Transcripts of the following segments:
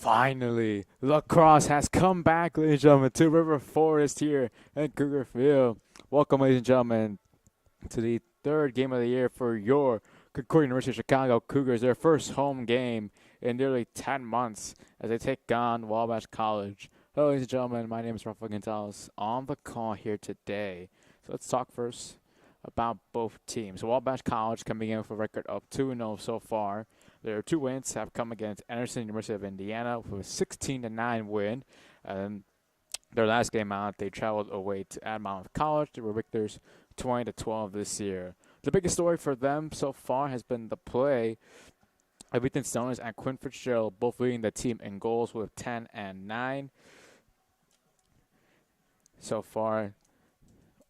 Finally, Lacrosse has come back, ladies and gentlemen, to River Forest here at Cougar Field. Welcome, ladies and gentlemen, to the third game of the year for your Concordia University of Chicago Cougars, their first home game in nearly 10 months as they take on Wabash College. Hello, ladies and gentlemen, my name is Rafael Gonzalez on the call here today. So let's talk first about both teams. Wabash College coming in with a record of 2-0 so far. Their two wins have come against Anderson University of Indiana with a 16-9 win. And their last game out, they traveled away to Admont College. They were victors 20-12 this year. The biggest story for them so far has been the play of Ethan Stoners and Quinn Fitzgerald, both leading the team in goals with 10 and 9. So far,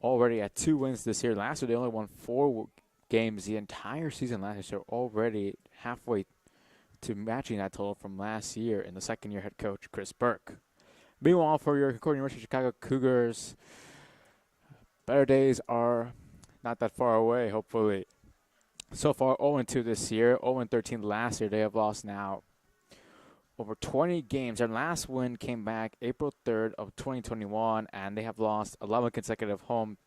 already at 2 wins this year. Last year, they only won 4 games the entire season last year, so already halfway to matching that total from last year in the second-year head coach, Chris Burke. Meanwhile, for your Concordia University of Chicago Cougars, better days are not that far away, hopefully. So far, 0-2 this year, 0-13 last year. They have lost now over 20 games. Their last win came back April 3rd of 2021, and they have lost 11 consecutive home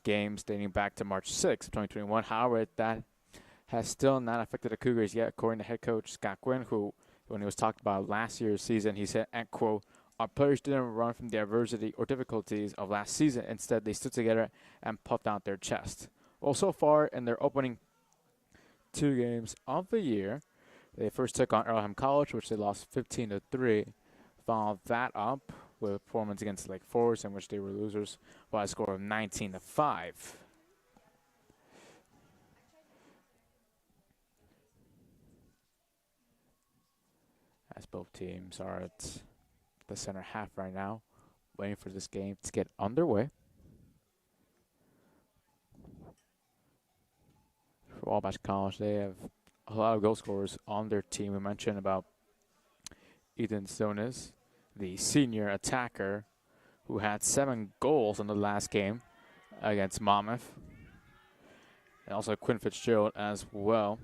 games dating back to March 6th of 2021. However, that has still not affected the Cougars yet, according to head coach Scott Quinn, who, when he was talked about last year's season, he said, and quote, "Our players didn't run from the adversity or difficulties of last season. Instead, they stood together and puffed out their chest." Well, so far in their opening 2 games of the year, they first took on Earlham College, which they lost 15-3. Followed that up with a performance against Lake Forest, in which they were losers by a score of 19-5. As both teams are at the center half right now, waiting for this game to get underway. For Wabash College, they have a lot of goal scorers on their team. We mentioned about Ethan Stones, the senior attacker, who had 7 goals in the last game against Monmouth. And also Quinn Fitzgerald as well,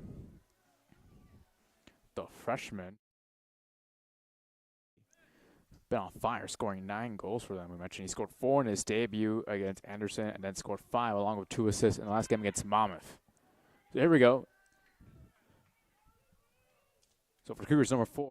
the freshman. Been on fire, scoring 9 goals for them. We mentioned he scored 4 in his debut against Anderson and then scored 5 along with 2 assists in the last game against Monmouth. So here we go. So for Cougars number 4.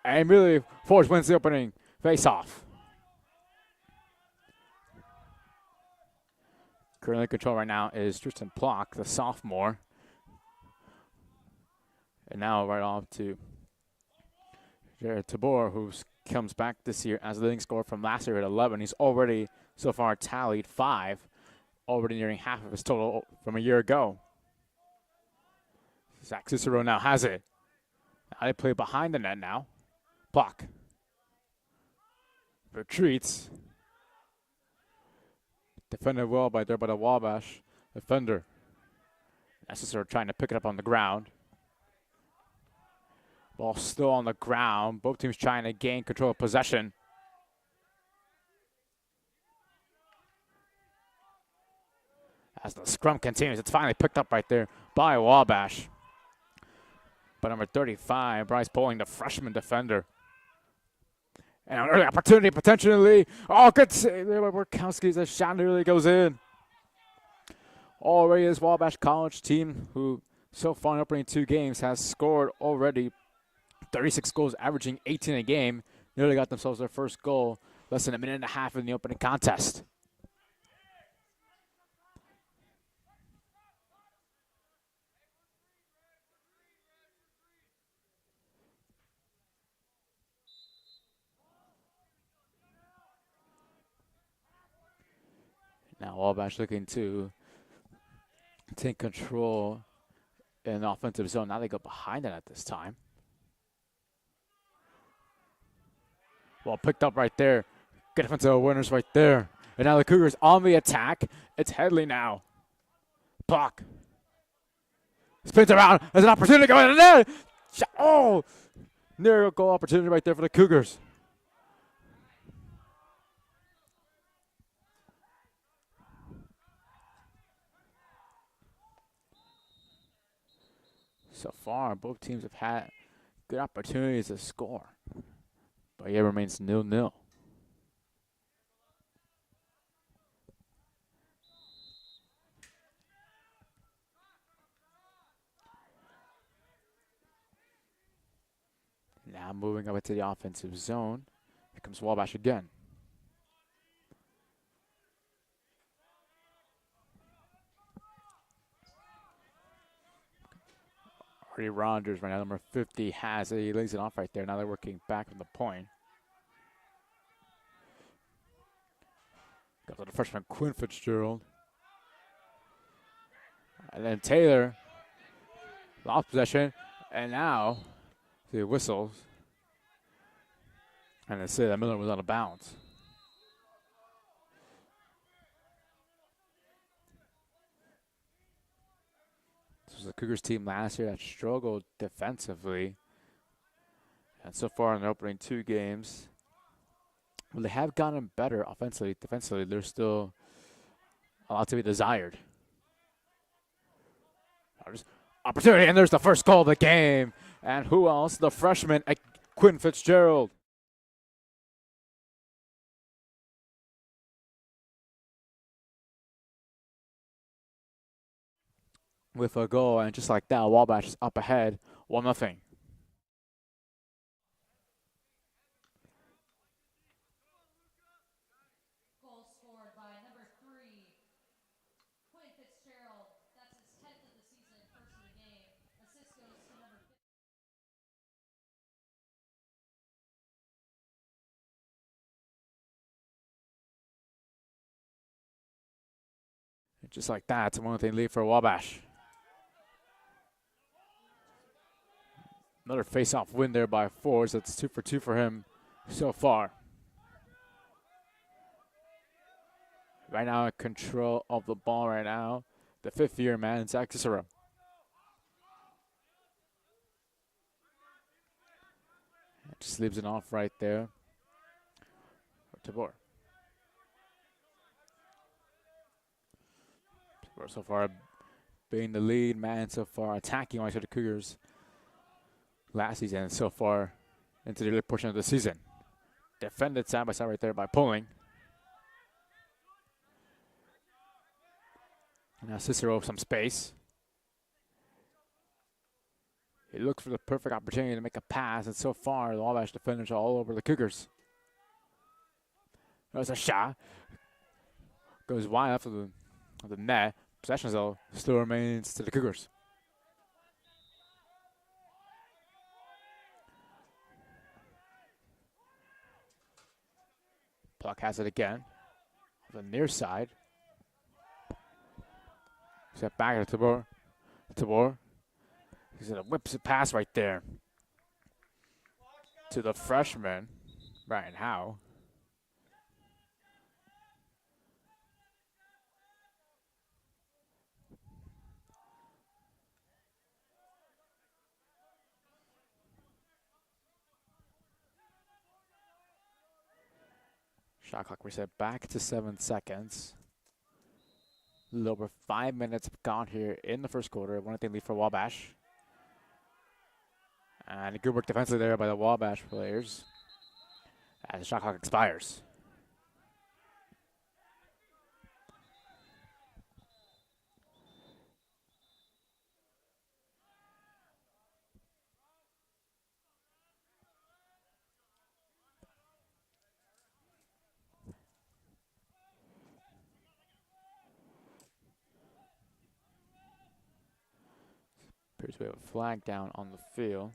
And really, Forge wins the opening face-off. Currently in control right now is Tristan Plock, the sophomore. And now right off to Jared Tabor, who comes back this year as the leading scorer from last year at 11. He's already so far tallied 5, already nearing half of his total from a year ago. Zach Cicero now has it. Now they play behind the net now. Plock retreats. Defended well by the Wabash defender. Cicero trying to pick it up on the ground. Ball still on the ground. Both teams trying to gain control of possession. As the scrum continues, it's finally picked up right there by Wabash. But number 35, Bryce Poling, the freshman defender. And an early opportunity, potentially. Oh, good save there by Borkowski. The shot nearly goes in. Already this Wabash College team, who so far in opening 2 games has scored already 36 goals, averaging 18 a game. Nearly got themselves their first goal less than a minute and a half in the opening contest. Now Wabash looking to take control in the offensive zone. Now they go behind it at this time. Well, picked up right there. Good defensive winners right there. And now the Cougars on the attack. It's Headley now. Block. Spins around. There's an opportunity going in there. Oh! Near goal opportunity right there for the Cougars. So far, both teams have had good opportunities to score, but it remains 0-0. Now moving up into the offensive zone. Here comes Wabash again. Artie Rogers, right now, number 50, has it. He lays it off right there. Now they're working back from the point. Goes to the freshman Quinn Fitzgerald. And then Taylor lost possession. And now the whistles. And they say that Miller was out of bounds. This was the Cougars team last year that struggled defensively. And so far in their opening 2 games, well, they have gotten better offensively. Defensively, there's still a lot to be desired. Opportunity, and there's the first goal of the game. And who else? The freshman, Quinn Fitzgerald. With a goal, and just like that, Wabash is up ahead, 1-0. Just like that, it's a 1-0 lead for Wabash. Another face-off win there by Forbes. That's 2 for 2 for him so far. Right now, in control of the ball right now, the 5th-year man, Zach Cicero. Just leaves it off right there for Tabor. Tabor so far being the lead man so far, attacking wise for the Cougars last season and so far into the early portion of the season. Defended side by side right there by Pulling. Now Cicero some space. He looks for the perfect opportunity to make a pass, and so far the Wabash defenders are all over the Cougars. There's a shot. Goes wide off of the net. Possession though still remains to the Cougars. Pluck has it again. The near side. Step back to Tabor. Tabor. He's gonna whips a pass right there to the freshman, Brian Howe. Shot clock reset back to 7 seconds. A little over 5 minutes gone here in the first quarter. 1-0 lead for Wabash. And good work defensively there by the Wabash players as the shot clock expires. Appears we have a flag down on the field.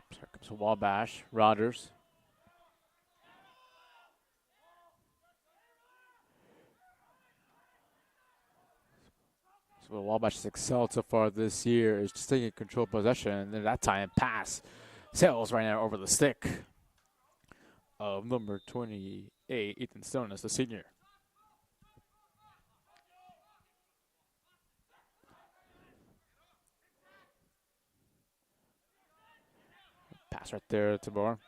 Here comes Wabash. Rogers. So what Wabash has excelled so far this year is just taking control of possession, and then that time pass sails right now over the stick of number 28, Ethan Stone, as the senior. Pass right there to Bohr.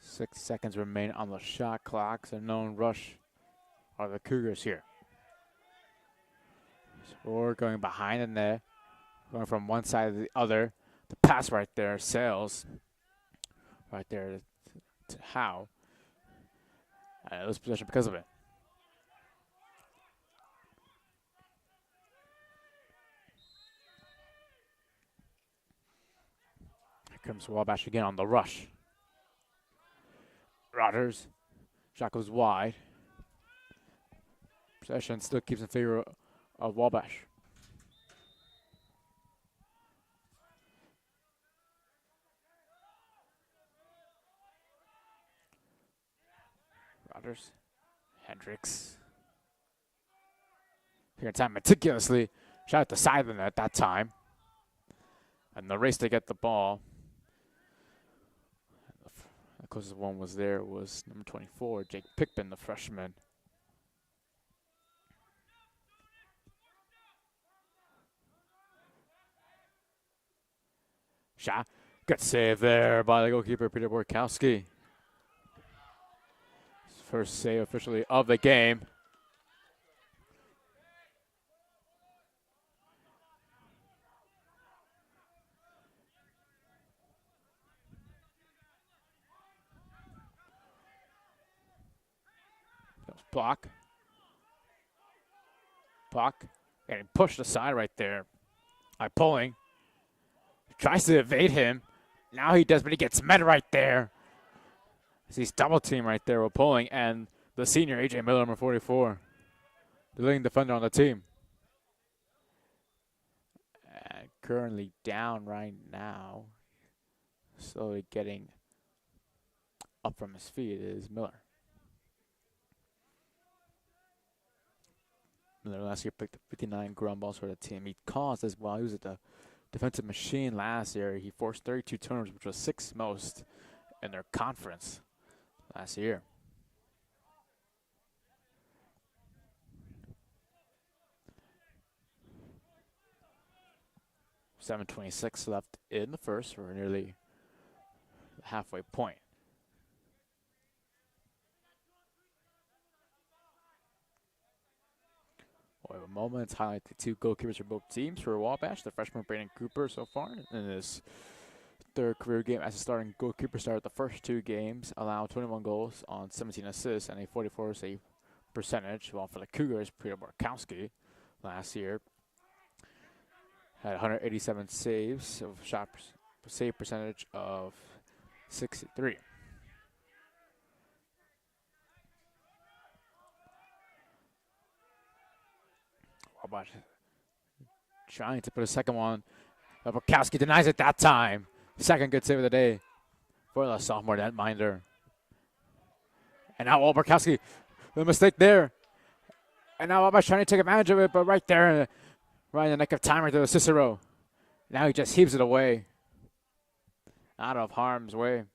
6 seconds remain on the shot clock. So known rush are the Cougars here. Bohr going behind the net, going from one side to the other. The pass right there sails right there to Howe. It was possession because of it. Here comes Wabash again on the rush. Rodgers. Shot goes wide. Possession still keeps in favor of Wabash. Rodgers. Hendricks. Here in time meticulously. Shot at the side of the net that time. And the race to get the ball. The closest one was there was number 24, Jake Pickman, the freshman. Shot. Good save there by the goalkeeper, Peter Borkowski. First save officially of the game. Block. Getting pushed aside right there by Pulling. Tries to evade him. Now he does, but he gets met right there. He's double team right there with Pulling and the senior AJ Miller, number 44. The leading defender on the team. And currently down right now. Slowly getting up from his feet is Miller. Miller last year picked up 59 ground balls for the team. He caused as well. He was at the defensive machine last year. He forced 32 turnovers, which was 6th most in their conference last year. .726 left in the first. We're nearly the halfway point. We'll have a moment to highlight the 2 goalkeepers for both teams. For Wabash, the freshman Brandon Cooper so far in his 3rd career game as a starting goalkeeper. Started the first 2 games, allowed 21 goals on 17 assists and a 44 save percentage. While for the Cougars, Peter Borkowski last year had 187 saves, of save percentage of 63. Wabash trying to put a second one. Borkowski denies it that time. Second good save of the day for the sophomore netminder. And now Borkowski, the mistake there. And now Wabash trying to take advantage of it, but right there, right in the nick of time right there to Cicero. Now he just heaves it away. Out of harm's way.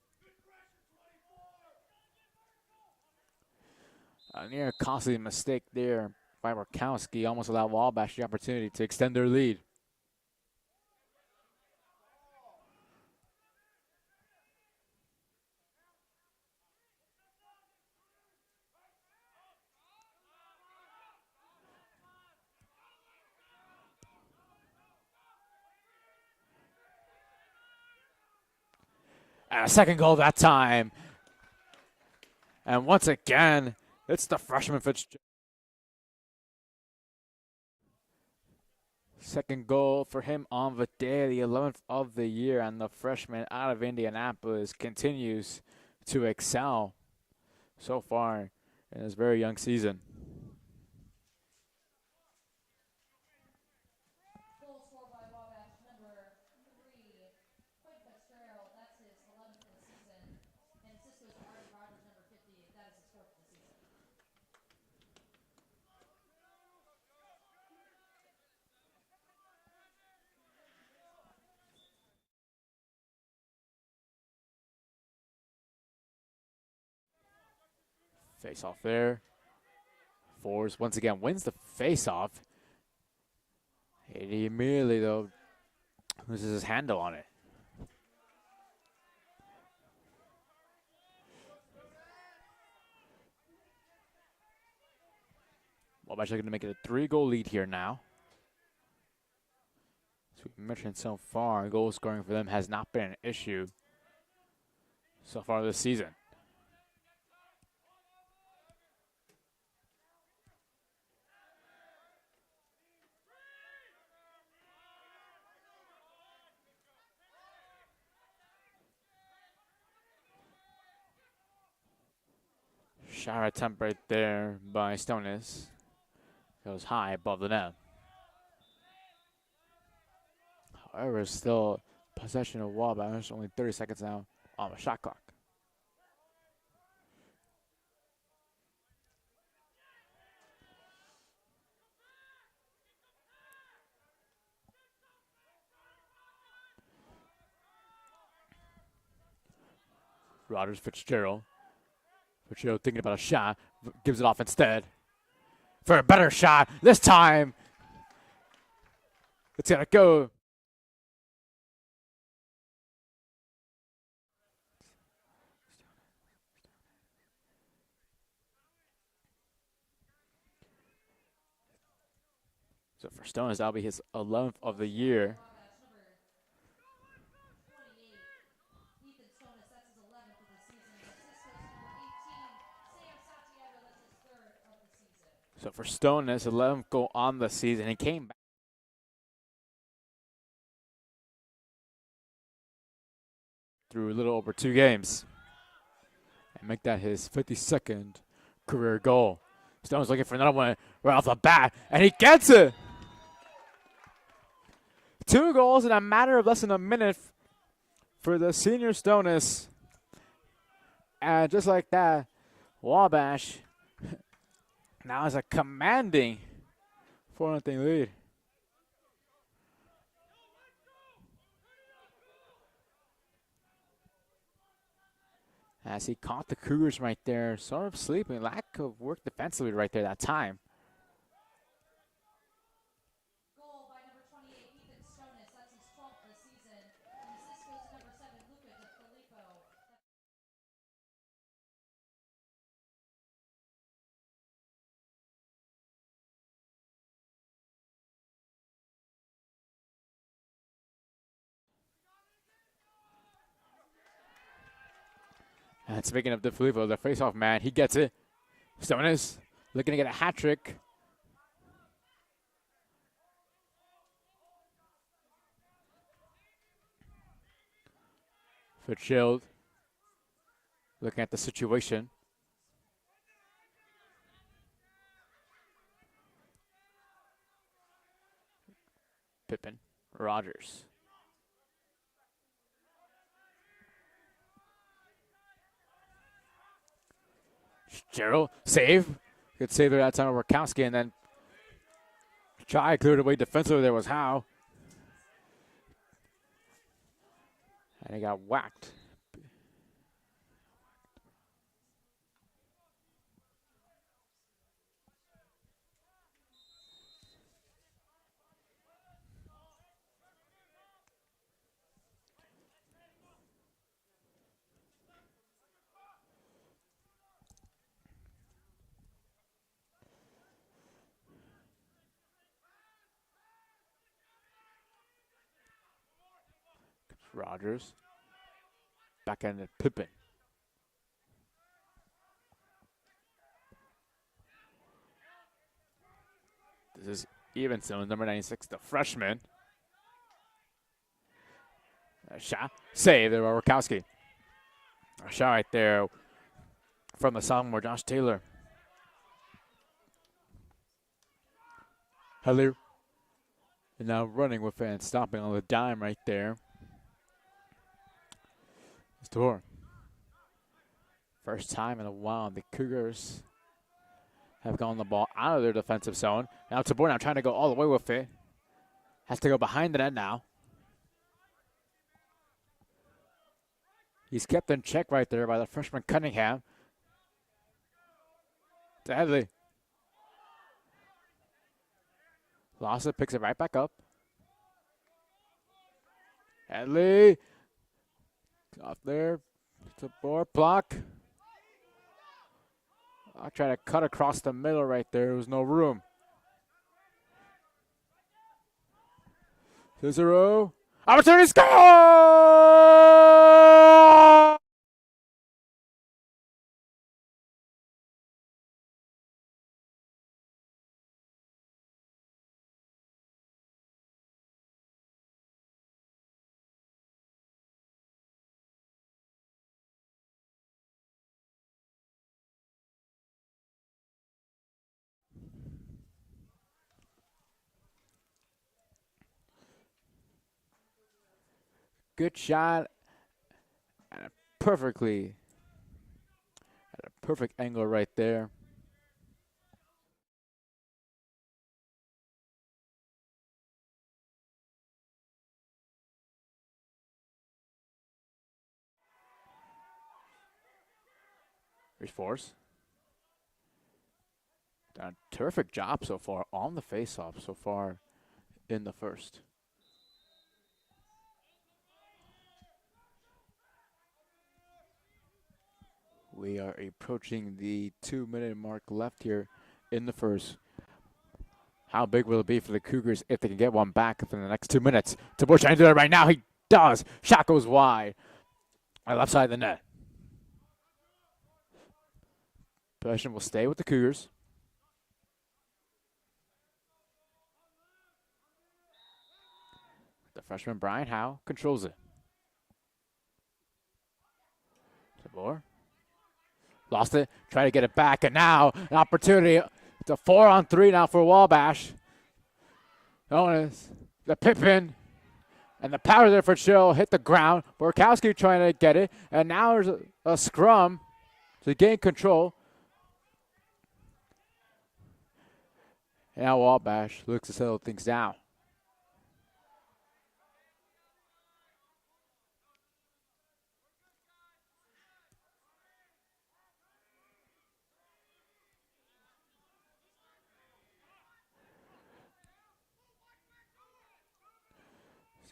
A near costly mistake there by Borkowski almost allowed Wabash the opportunity to extend their lead. And a second goal that time. And once again, it's the freshman Fitzgerald. Second goal for him on the day, the 11th of the year, and the freshman out of Indianapolis continues to excel so far in his very young season. Goal scored by Wabash, number 3, Quinn Fitzgerald. That's his 11th of the season. And assist goes to Artie Rogers, number 50. That is his 4th of the season. Face off there. Fours once again wins the face off. He immediately, though, loses his handle on it. Wabash looking to make it a 3-goal lead here now. As we mentioned so far, goal scoring for them has not been an issue so far this season. Shot attempt right there by Stonis. Goes high above the net. However, still possession of Wabash. Only 30 seconds now on the shot clock. Rogers Fitzgerald. Fitzgerald thinking about a shot. Gives it off instead. For a better shot. This time. It's going to go. So for Stones, that'll be his 11th of the year. So for Stone, his 11th goal on the season. He came back through a little over 2 games and make that his 52nd career goal. Stone's looking for another one right off the bat, and he gets it. 2 goals in a matter of less than a minute for the senior Stonis. And just like that, Wabash now has a commanding 4-0 lead. As he caught the Cougars right there, sort of sleeping, lack of work defensively right there that time. Goal by number 28, Ethan Stonis. That's his 12th this season. And assist goes to number 7, Luca DeFilippo. And speaking of DeFilippo, the face-off man, he gets it. Stonis looking to get a hat trick. Fitzgerald looking at the situation. Pippen, Rogers. Gerald, save. Good save there that time over Kowski, and then Chai cleared away defensively. There was Howe. And he got whacked. Rogers. Back ended Pippen. This is Evenson, number 96, the freshman. A shot. Save there by Rakowski. A shot right there from the sophomore, Josh Taylor. Heller. And now running with it and stopping on the dime right there. Tabor. First time in a while the Cougars have gotten the ball out of their defensive zone. Now Tabor now trying to go all the way with it. Has to go behind the net now. He's kept in check right there by the freshman Cunningham. To Headley. Lost it, picks it right back up. Headley. Off there. It's a board block. I tried to cut across the middle right there. There was no room. Cicero. Opportunity score! Good shot. And perfectly. At a perfect angle right there. Here's Force. Done a terrific job so far on the faceoff so far in the first. We are approaching the 2-minute mark left here in the first. How big will it be for the Cougars if they can get one back within the next 2 minutes? To Bush trying to do it right now. He does. Shot goes wide. On the left side of the net. Possession will stay with the Cougars. The freshman Brian Howe controls it. Sabor. Lost it. Try to get it back. And now an opportunity. It's a 4-on-3 now for Wabash. Notice the Pippin. And the power there for Chill hit the ground. Borkowski trying to get it. And now there's a scrum to gain control. And now Wabash looks to settle things down.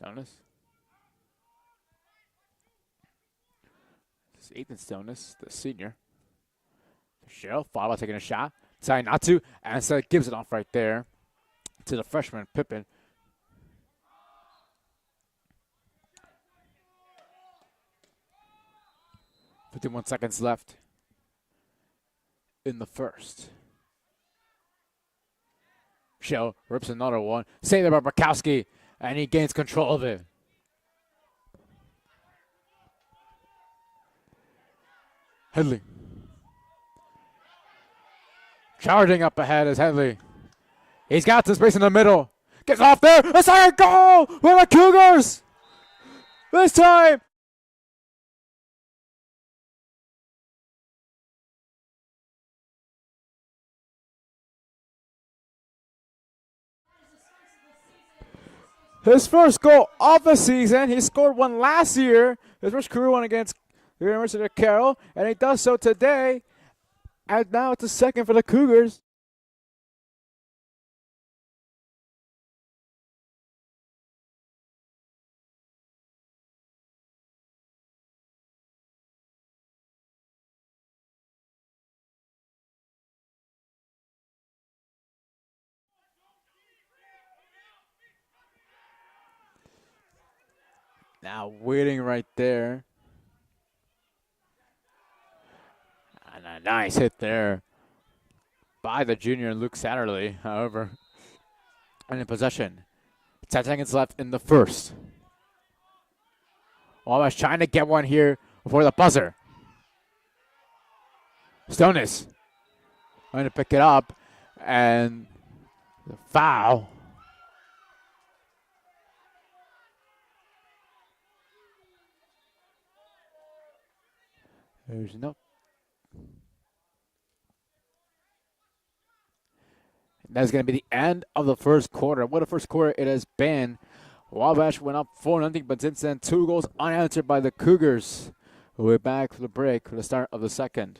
Stonis. This is Ethan Stonis, the senior. Cheryl, Fava taking a shot. Deciding not to. And instead gives it off right there to the freshman, Pippin. .51 seconds left in the first. Shell rips another one. Saved there by Borkowski. And he gains control of it. Headley. Charging up ahead is Headley. He's got some space in the middle. Gets off there. A second goal for the Cougars. This time. His first goal of the season. He scored one last year. His first career one against the University of Carroll. And he does so today. And now it's a second for the Cougars. Now waiting right there. And a nice hit there by the junior Luke Satterley, however. And in possession. 10 seconds left in the first. Wabash trying to get one here before the buzzer. Stonis trying to pick it up. And the foul. There's no. That's going to be the end of the first quarter. What a first quarter it has been. Wabash went up 4-0, but since then, 2 goals unanswered by the Cougars. We're back for the break for the start of the second.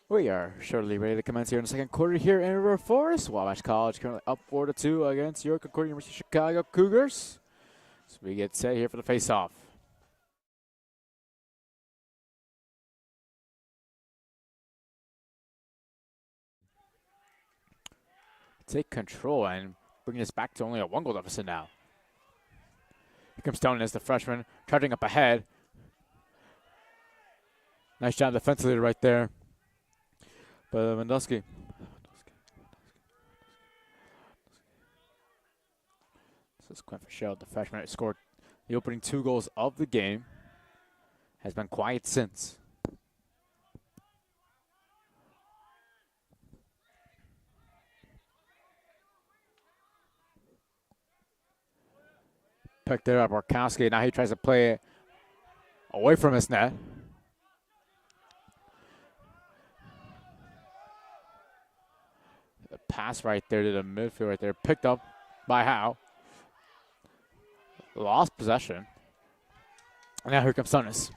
We are shortly ready to commence here in the second quarter here in River Forest. Wabash College currently up 4-2 against your Concordia University Chicago Cougars. So we get set here for the face-off. Take control and bring this back to only a 1-goal deficit now. Here comes Stone as the freshman, charging up ahead. Nice job defensively right there. But Mendowski. This is Quinn Fitzgerald, the freshman who scored the opening 2 goals of the game. Has been quiet since. Picked it up, Orkowski. Now he tries to play it away from his net. The pass right there to the midfield right there. Picked up by Howe. Lost possession. And now here comes Sonis.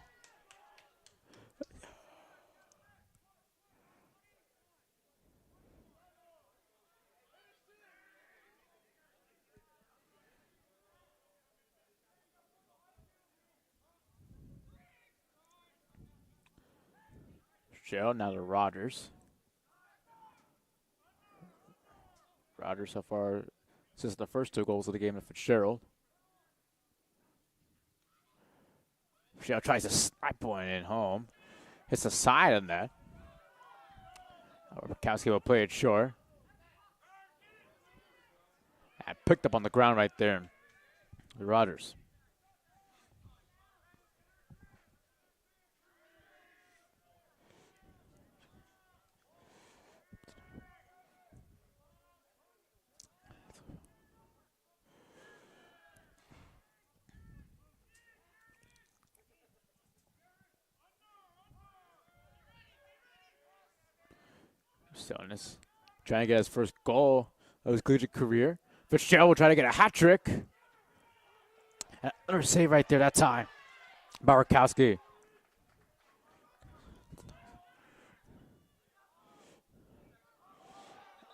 Joe, now to Rogers. Rogers so far since the first 2 goals of the game to Fitzgerald. Fitzgerald tries to snipe one in home. Hits the side of that. Bukowski will play it short. And picked up on the ground right there. Rogers. Sonis trying to get his first goal of his collegiate career. Fitzgerald will try to get a hat trick. Another save right there that time by Rakowski.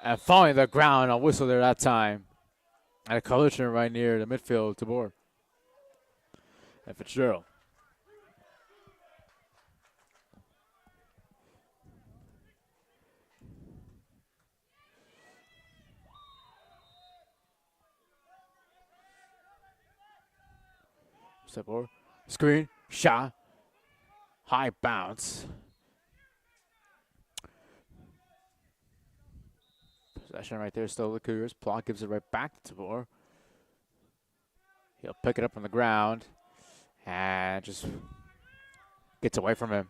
And falling to the ground, a whistle there that time. And a collision right near the midfield, Tabor. And Fitzgerald. Tabor. Screen, shot, high bounce. Possession right there, still the Cougars. Plot gives it right back to Tabor. He'll pick it up on the ground and just gets away from him.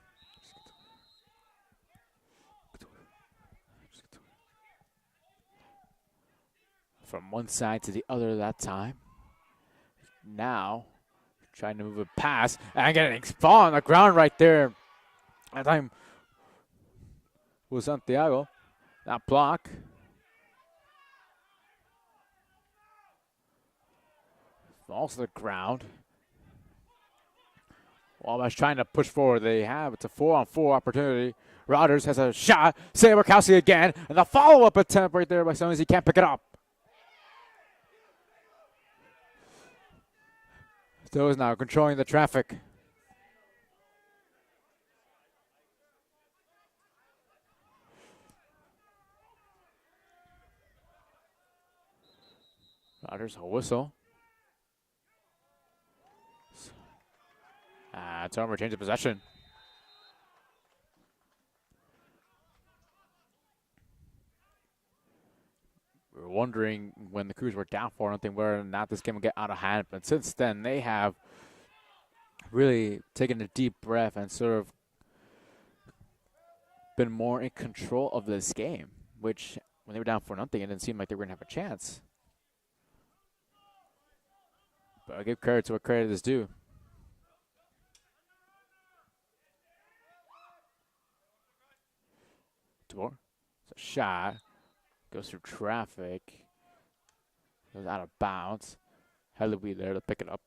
From one side to the other that time. Now, trying to move a pass and getting fall on the ground right there. That time was Santiago. That block. Falls to the ground. Wabash trying to push forward. They have it's a 4-on-4 opportunity. Rogers has a shot. Save Rakowski again. And the follow-up attempt right there by Sonis. He can't pick it up. Still is now controlling the traffic. Rogers, a whistle. Turnover, change of possession. We were wondering when the Cougars were down 4-0 whether or not this game would get out of hand. But since then, they have really taken a deep breath and sort of been more in control of this game, which when they were down 4-0, it didn't seem like they were going to have a chance. But I'll give credit to what credit is due. Tabor. It's a shot. Goes through traffic. Goes out of bounds. Hellewy there to pick it up.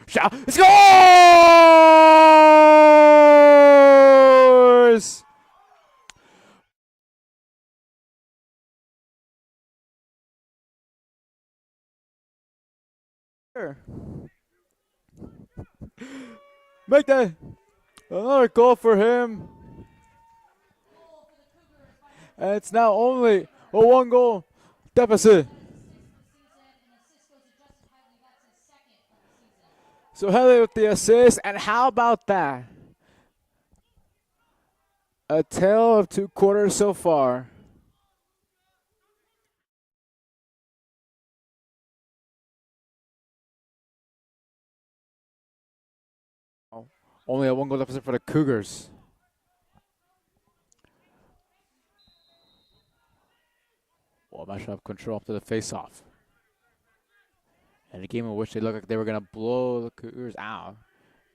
Shot. Scores! Make that another goal for him. And it's now only a 1-goal deficit. So Haley with the assist, and how about that? A tale of 2 quarters so far. Only a 1-goal deficit for the Cougars. Wabash have control up to the face-off. And a game in which they looked like they were going to blow the Cougars out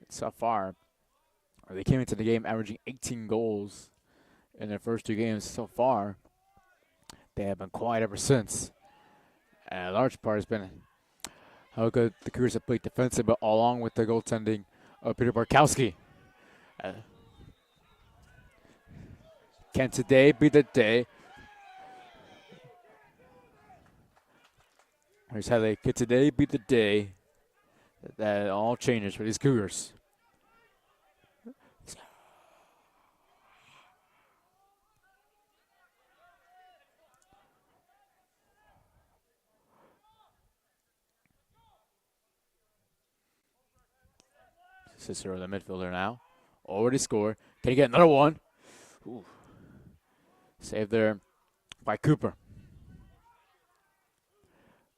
so far. They came into the game averaging 18 goals in their first 2 games so far. They have been quiet ever since. And a large part has been how good the Cougars have played defensive, but along with the goaltending of Peter Barkowski. Can today be the day? Here's how they could today be the day that all changes for these Cougars. Cicero, the midfielder now. Already scored. Can he get another one? Ooh. Saved there by Cooper.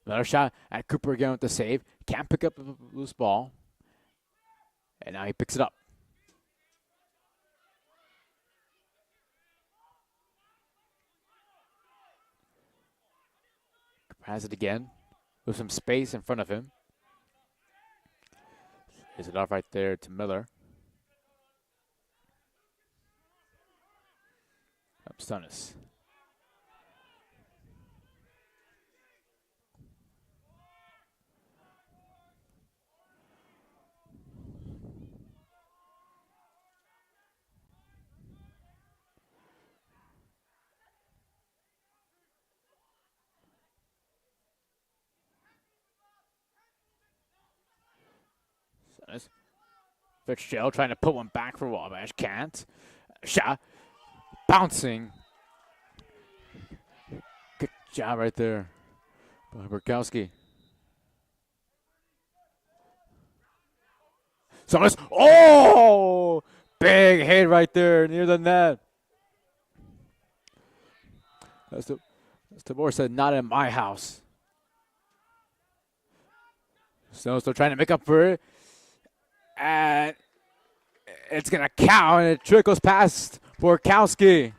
Another shot at Cooper again with the save. Can't pick up the loose ball. And now he picks it up. Cooper has it again with some space in front of him. Is it off right there to Miller? Up Stunnis. Fitzgerald trying to put one back for Wabash. Can't. Shot. Bouncing. Good job right there by Burkowski. Summers. Oh! Big hit right there near the net. As Tabor said, not in my house. Snow still trying to make up for it. And it's going to count, and it trickles past Borkowski.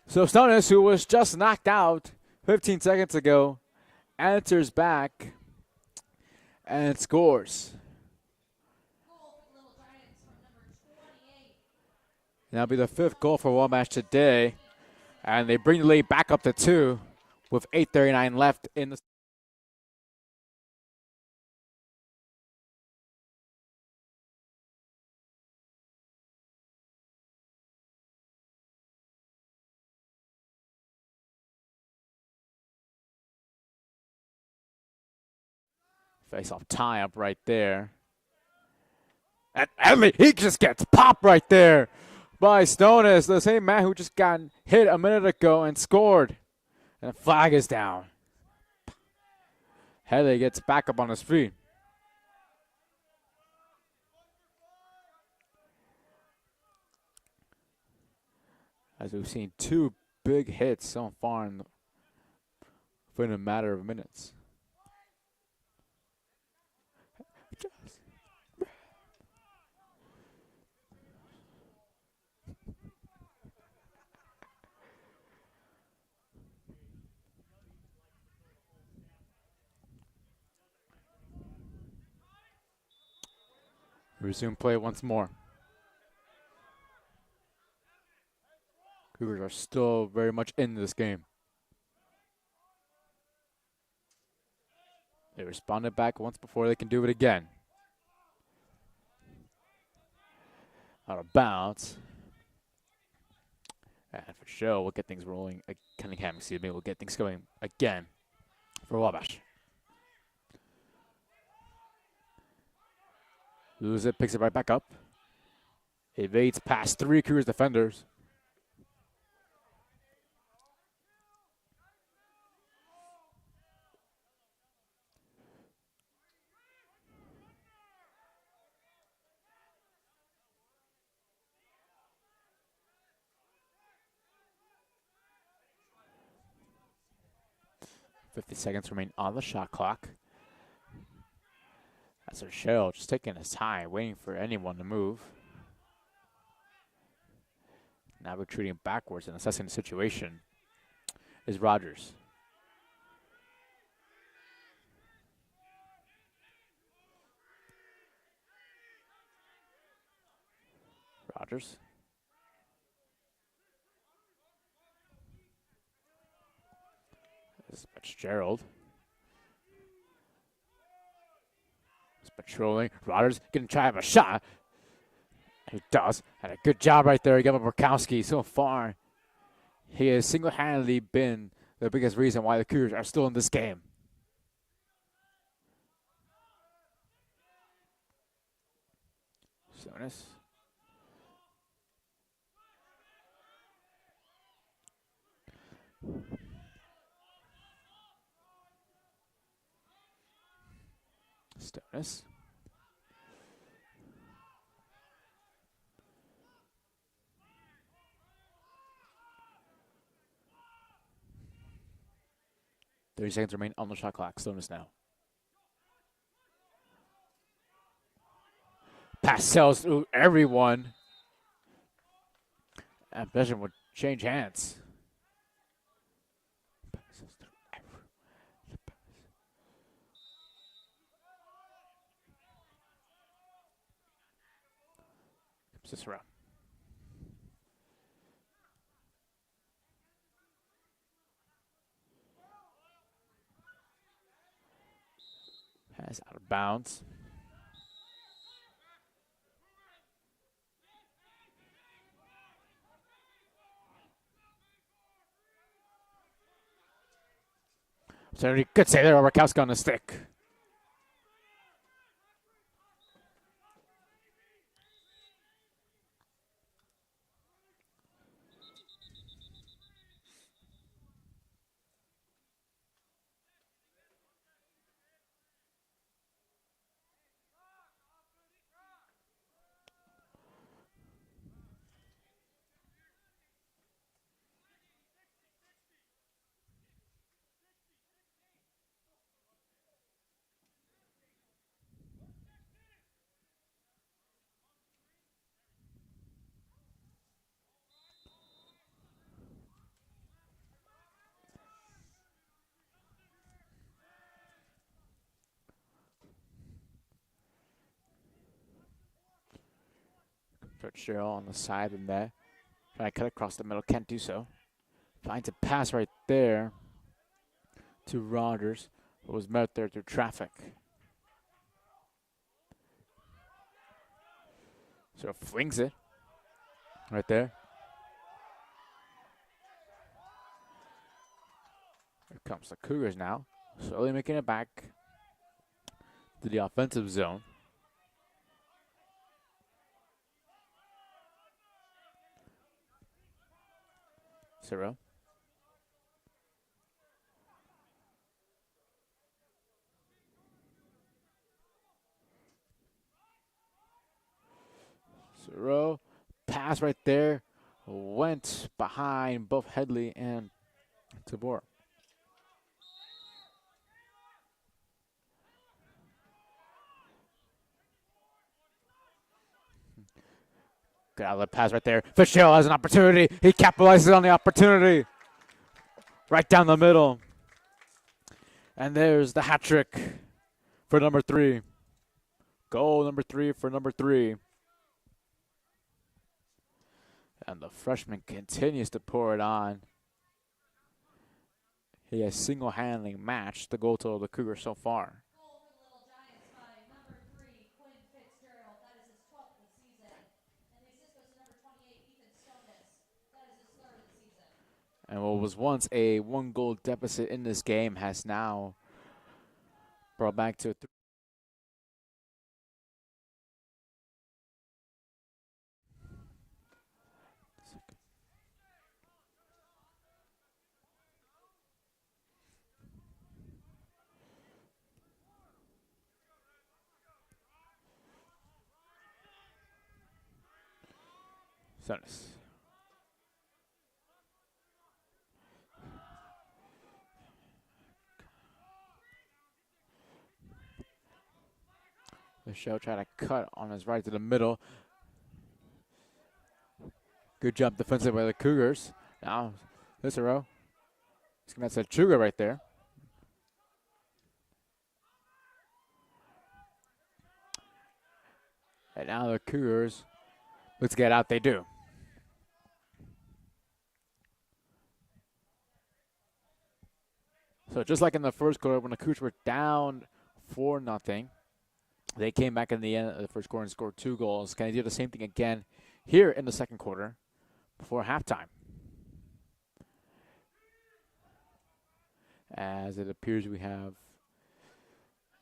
So Stonis, who was just knocked out 15 seconds ago, answers back and scores. That'll be the 5th goal for Wabash today. And they bring the lead back up to 2 with 8:39 left in the face-off tie-up right there. And Emily, he just gets popped right there by Stonis, the same man who just got hit a minute ago and scored. And the flag is down. Headley gets back up on his feet. As we've seen 2 big hits so far within a matter of minutes. Resume play once more. Cougars are still very much in this game. There responded back once before, they can do it again. Out of bounds. And for sure, we'll get things rolling. Cunningham, excuse me, will get things going again for Wabash. Loses it, picks it right back up. Evades past 3 Cougars defenders. .50 remain on the shot clock. That's Rochelle just taking his time, waiting for anyone to move. Now retreating backwards and assessing the situation is Rogers. Rogers. This is Fitzgerald. He's patrolling. Rogers gonna try to have a shot. He does. And a good job right there. He got Burkowski so far. He has single-handedly been the biggest reason why the Cougars are still in this game. Sonis. Stonis. .30 remain on the shot clock. Stonis now. Pass sells through everyone. And possession would change hands. Cicero. Pass out of bounds. So good save there, Rakowski on the stick. Cheryl on the side in there. Trying to cut across the middle, can't do so. Finds a pass right there to Rogers, who was met there through traffic. So flings it right there. Here comes the Cougars now, slowly making it back to the offensive zone. Ciro. Ciro, pass right there, went behind both Headley and Tabor. Good outlet pass right there. Fitzgerald has an opportunity. He capitalizes on the opportunity. Right down the middle. And there's the hat trick for number 3. Goal number 3 for number 3. And the freshman continues to pour it on. He has single-handedly matched the goal total of the Cougars so far. And what was once a 1-goal deficit in this game has now brought back to a Sonis. Michelle trying to cut on his right to the middle. Good job defensive by the Cougars. Now, Cicero. That's a Chuga right there. And now the Cougars, let's get out, they do. So just like in the first quarter when the Cougars were down 4-0, they came back in the end of the first quarter and scored 2 goals. Can they do the same thing again here in the second quarter before halftime? As it appears we have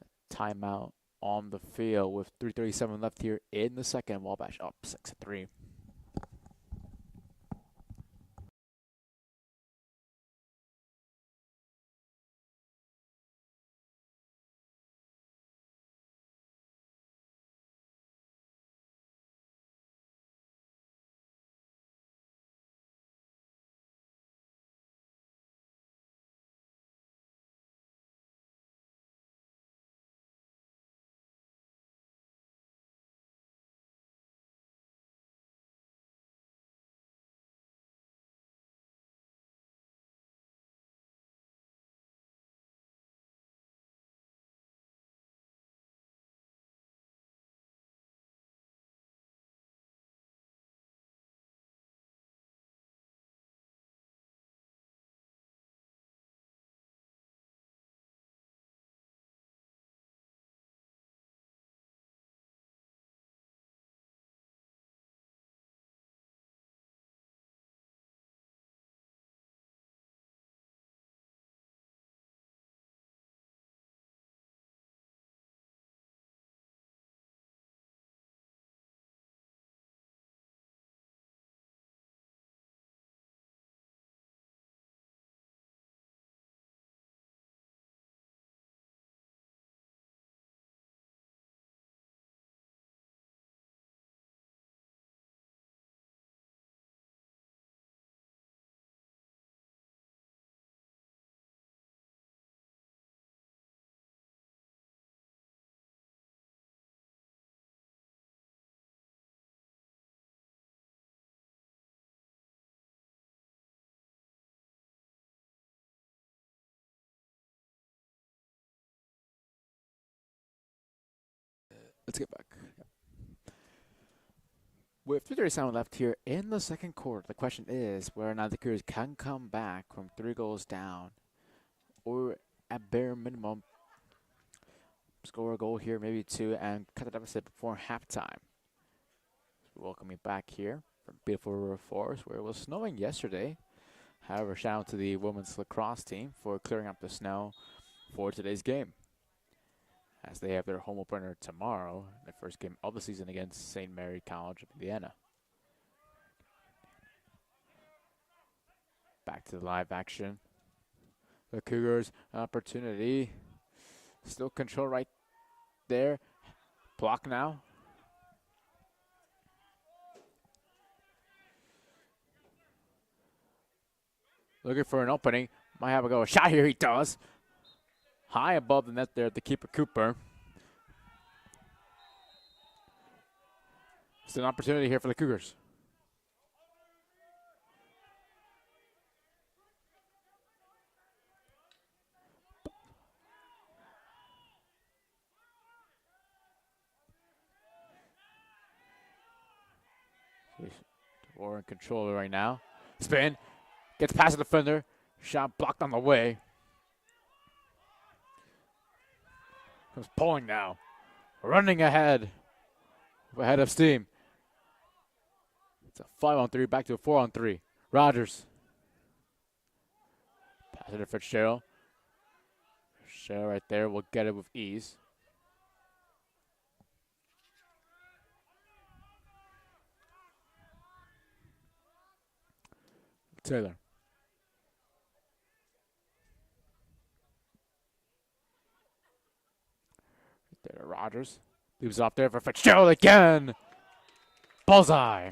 a timeout on the field with 3:37 left here in the second. Wabash up 6-3. Let's get back. With 3:37 left here in the second quarter, the question is whether or not the Cougars can come back from 3 goals down, or at bare minimum score a goal here, maybe 2, and cut the deficit before halftime. Welcome you back here from beautiful River Forest, where it was snowing yesterday. However, shout out to the women's lacrosse team for clearing up the snow for today's game, as they have their home opener tomorrow, the first game of the season against St. Mary College of Indiana. Back to the live action. The Cougars, opportunity. Still control right there. Block now. Looking for an opening. Might have a go. Shot here, he does. High above the net there at the keeper, Cooper. Still an opportunity here for the Cougars. We're in control right now. Spin. Gets past the defender. Shot blocked on the way. Comes pulling now. Running ahead. Ahead of steam. It's a 5-on-3, back to a 4-on-3. Rogers. Pass it to Fitzgerald. Fitzgerald right there will get it with ease. Taylor. There to Rogers. Leaves off there for Fitzgerald again. Bullseye.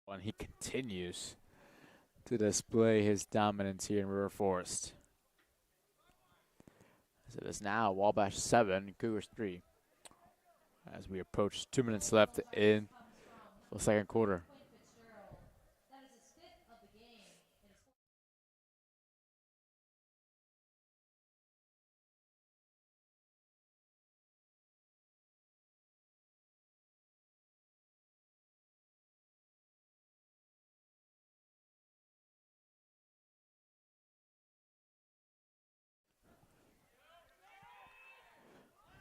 And he continues to display his dominance here in River Forest. As it is now Wabash 7, Cougars 3. As we approach 2 minutes left in the second quarter.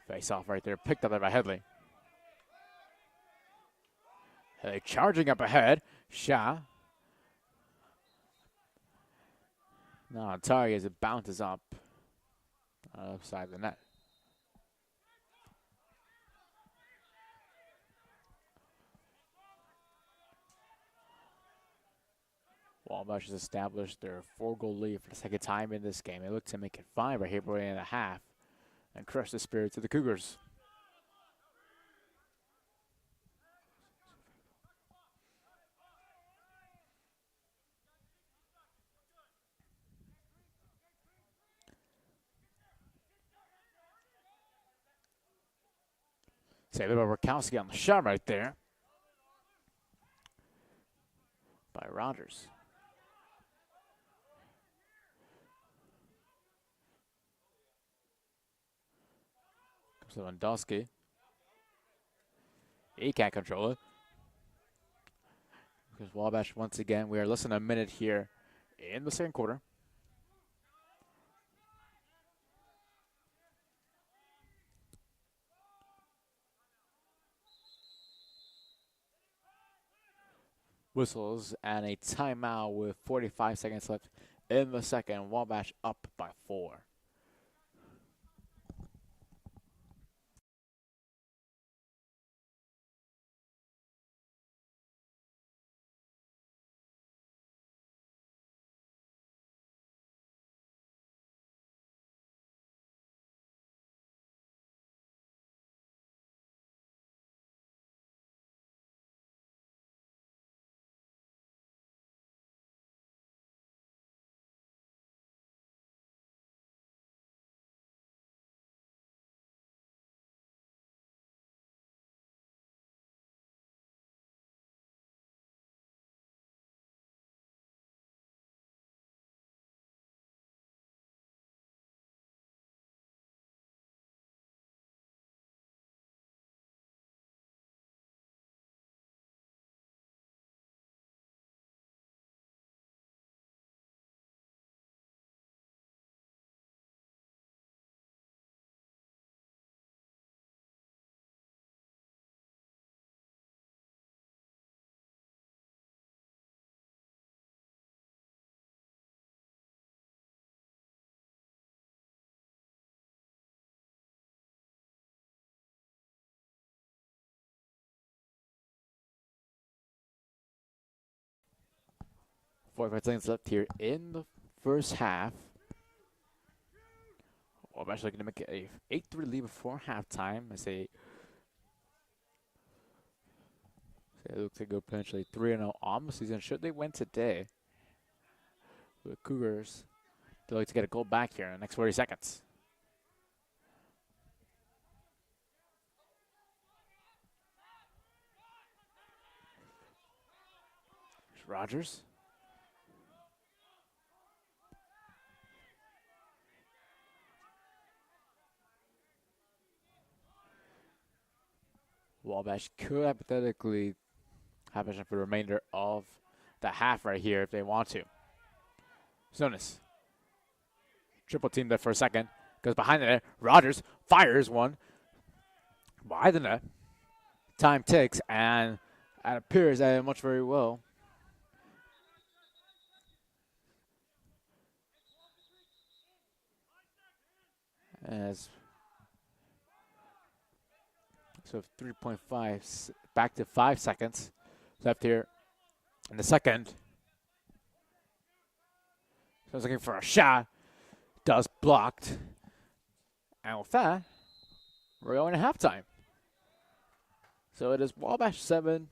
Face off right there, picked up there by Headley. Headley charging up ahead. Shah. Not on target as it bounces up outside the net. Wabash has established their 4-goal lead for the second time in this game. They look to make it 5 right here by the end of the half and crush the spirits of the Cougars. Saved by Rakowski on the shot right there by Rogers. Lewandowski. He can't control it. Because Wabash, once again, we are less than a minute here in the second quarter. Whistles and a timeout with 45 seconds left in the second. Wabash up by 4. Forty-five seconds left here in the first half. Wabash looking to make it a 8-3 lead before halftime as they look to go potentially 3-0 on the season. Should they win today, the Cougars, they'd like to get a goal back here in the next 40 seconds. Here's Rogers. Wabash could hypothetically have it for the remainder of the half right here if they want to. Zonas. Triple team there for a second. Goes behind the net. Rogers fires one. Wide the net. Time ticks, and It appears that it much very well. As so 3.5 back to 5 seconds left here in the second. So I was looking for a shot. Does blocked. And with that, we're going to halftime. So it is Wabash 7,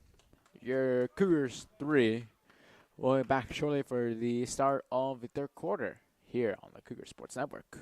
your Cougars 3. We'll be back shortly for the start of the third quarter here on the Cougar Sports Network.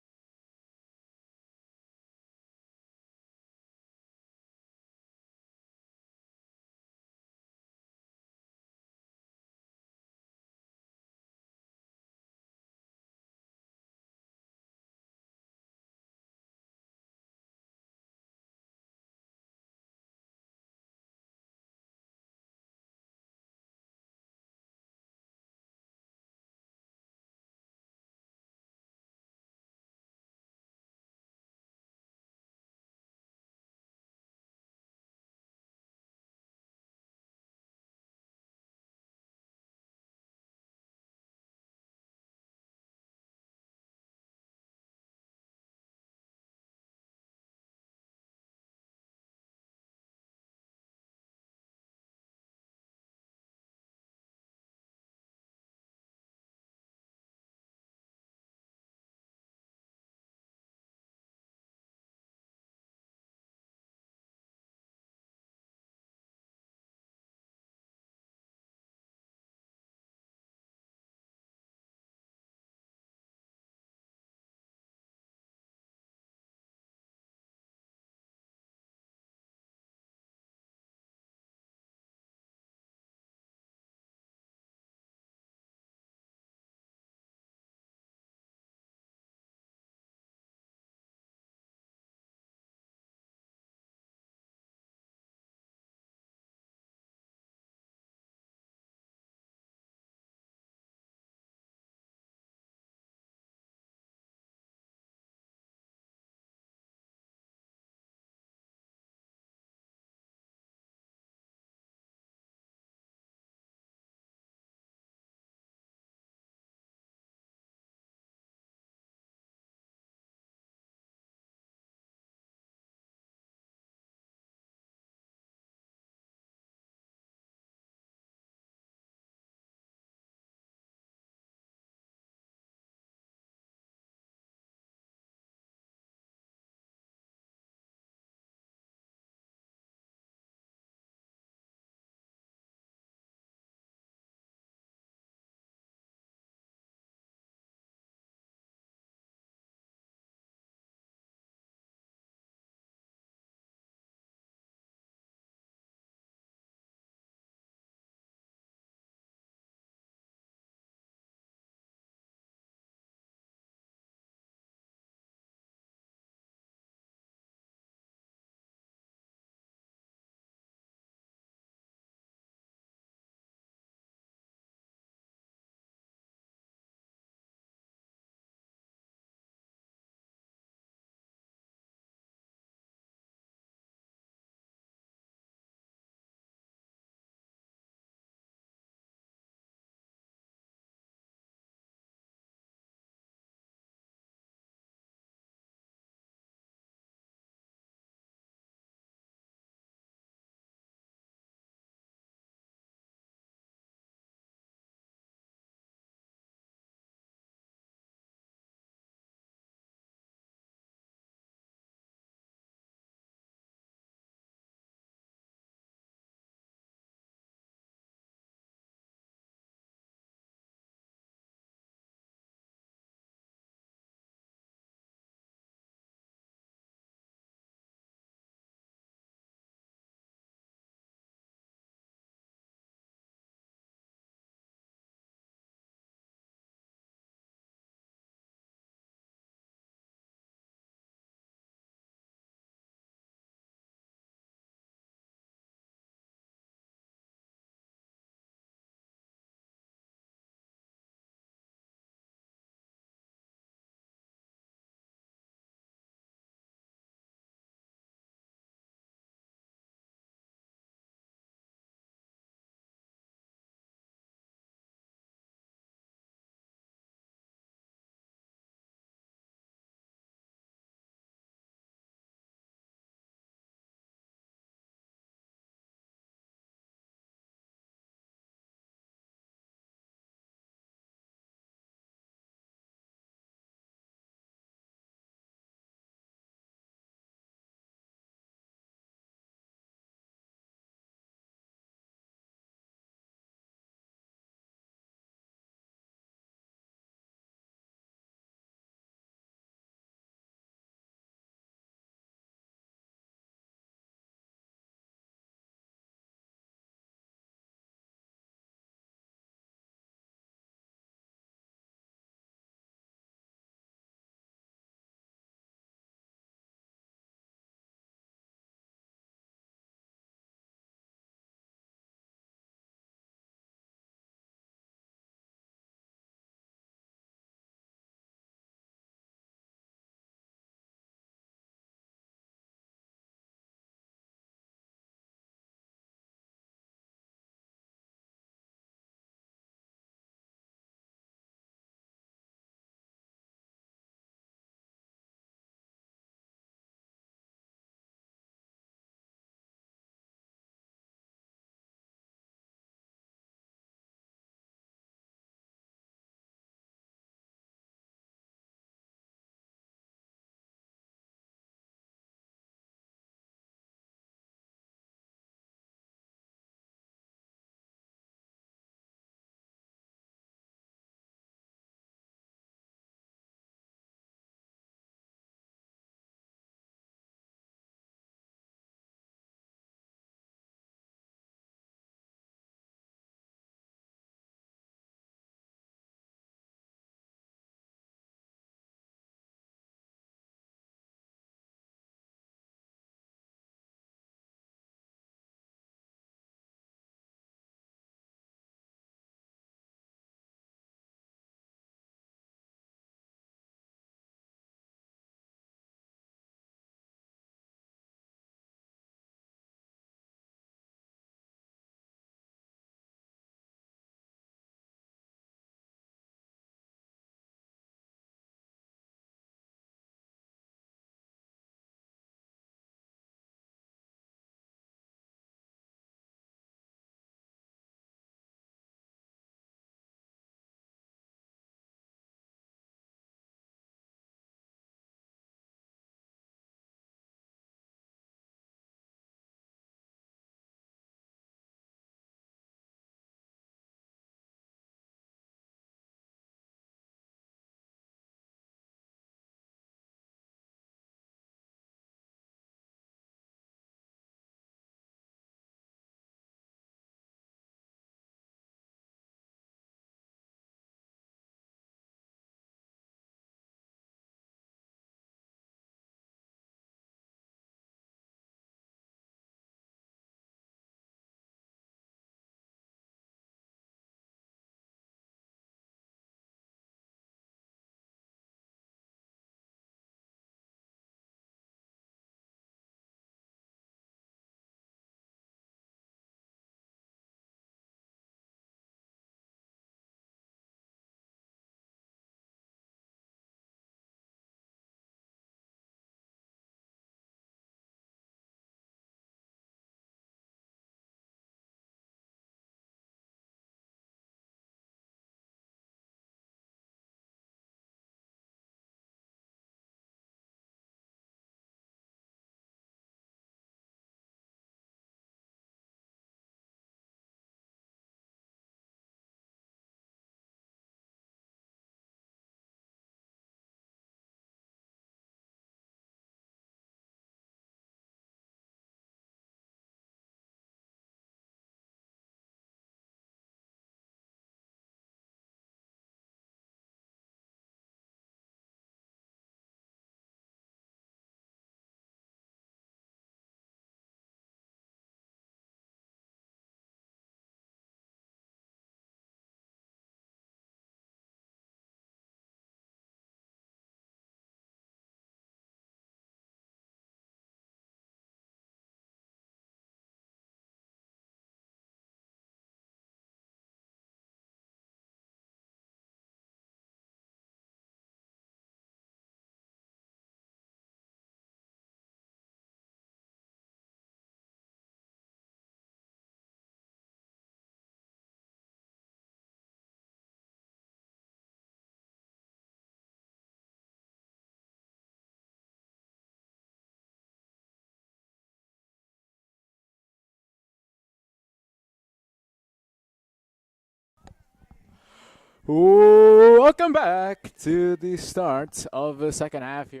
Welcome back to the start of the second half here.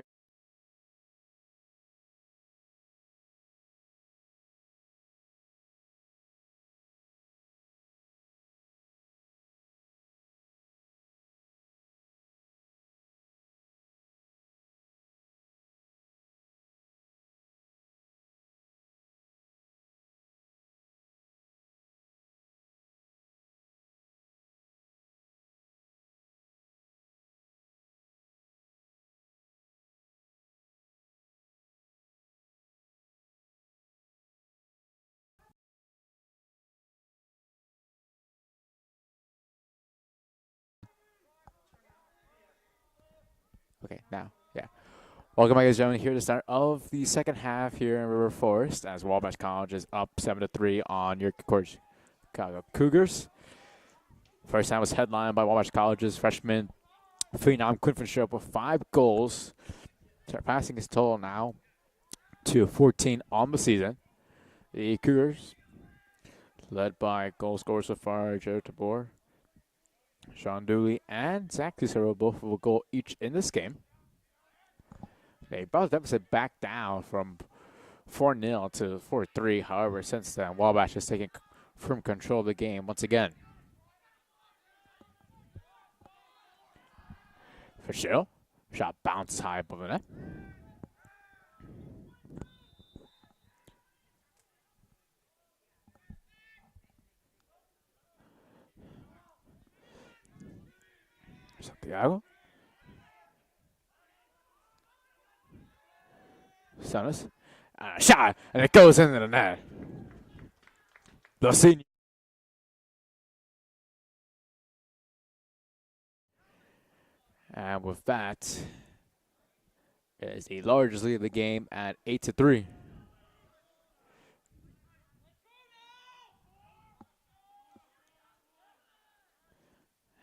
Okay, now, yeah. Welcome back, ladies and gentlemen, here to the start of the second half here in River Forest as Wabash College is up 7-3 on your Chicago Cougars. First time was headlined by Wabash College's freshman phenom Quinn Fitzgerald with 5 goals, surpassing his total now to 14 on the season. The Cougars, led by goal scorers so far, Jared Tabor, Sean Dooley, and Zach Cicero, both with a goal each in this game. They brought the deficit back down from 4-0 to 4-3. However, since then, Wabash has taken firm control of the game once again. Fitzgerald, shot bounces high above the net. Santiago. Sanas. Shot, and it goes into the net. The senior. And with that, it is the largest lead of the game at 8-3.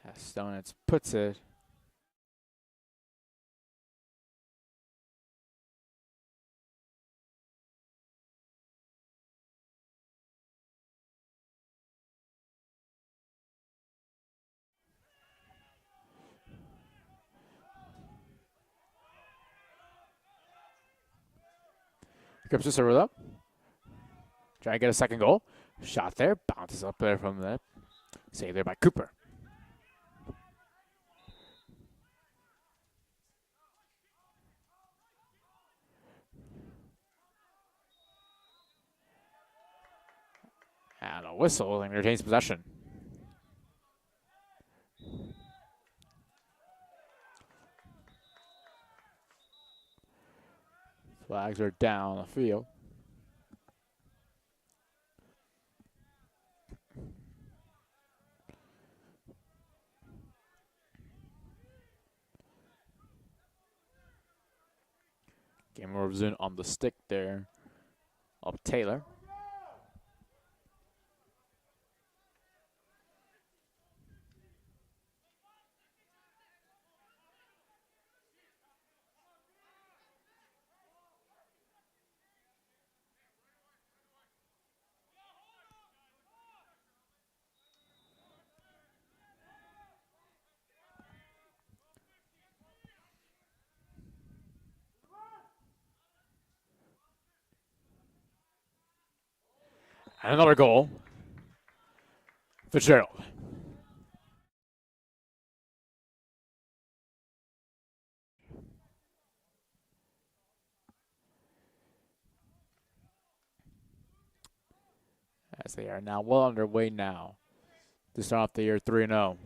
As Stonitz puts it. Here comes Cicero up. Trying to get a second goal. Shot there, bounces up there from the net. Saved there by Cooper. And a whistle and retains possession. Flags are down the field. Game moves in on the stick there of Taylor. And another goal. Fitzgerald. As they are now well underway now to start off the year 3-0.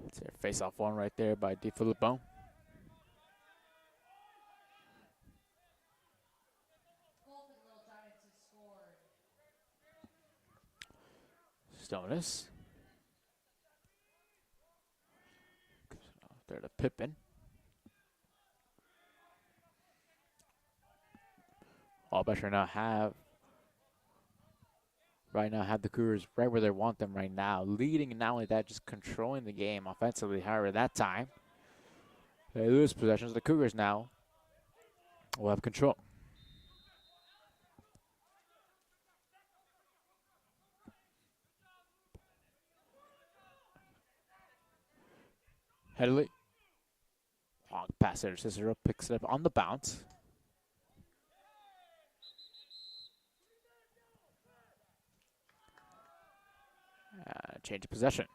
It's a face-off one right there by DiFilippo. Stonis. Off there to Pippin. Wabash now have right now have the Cougars right where they want them right now, leading, and not only that, just controlling the game offensively. However, that time they lose possessions. The Cougars now will have control. Headley, long pass there. Cicero picks it up on the bounce. Change of possession.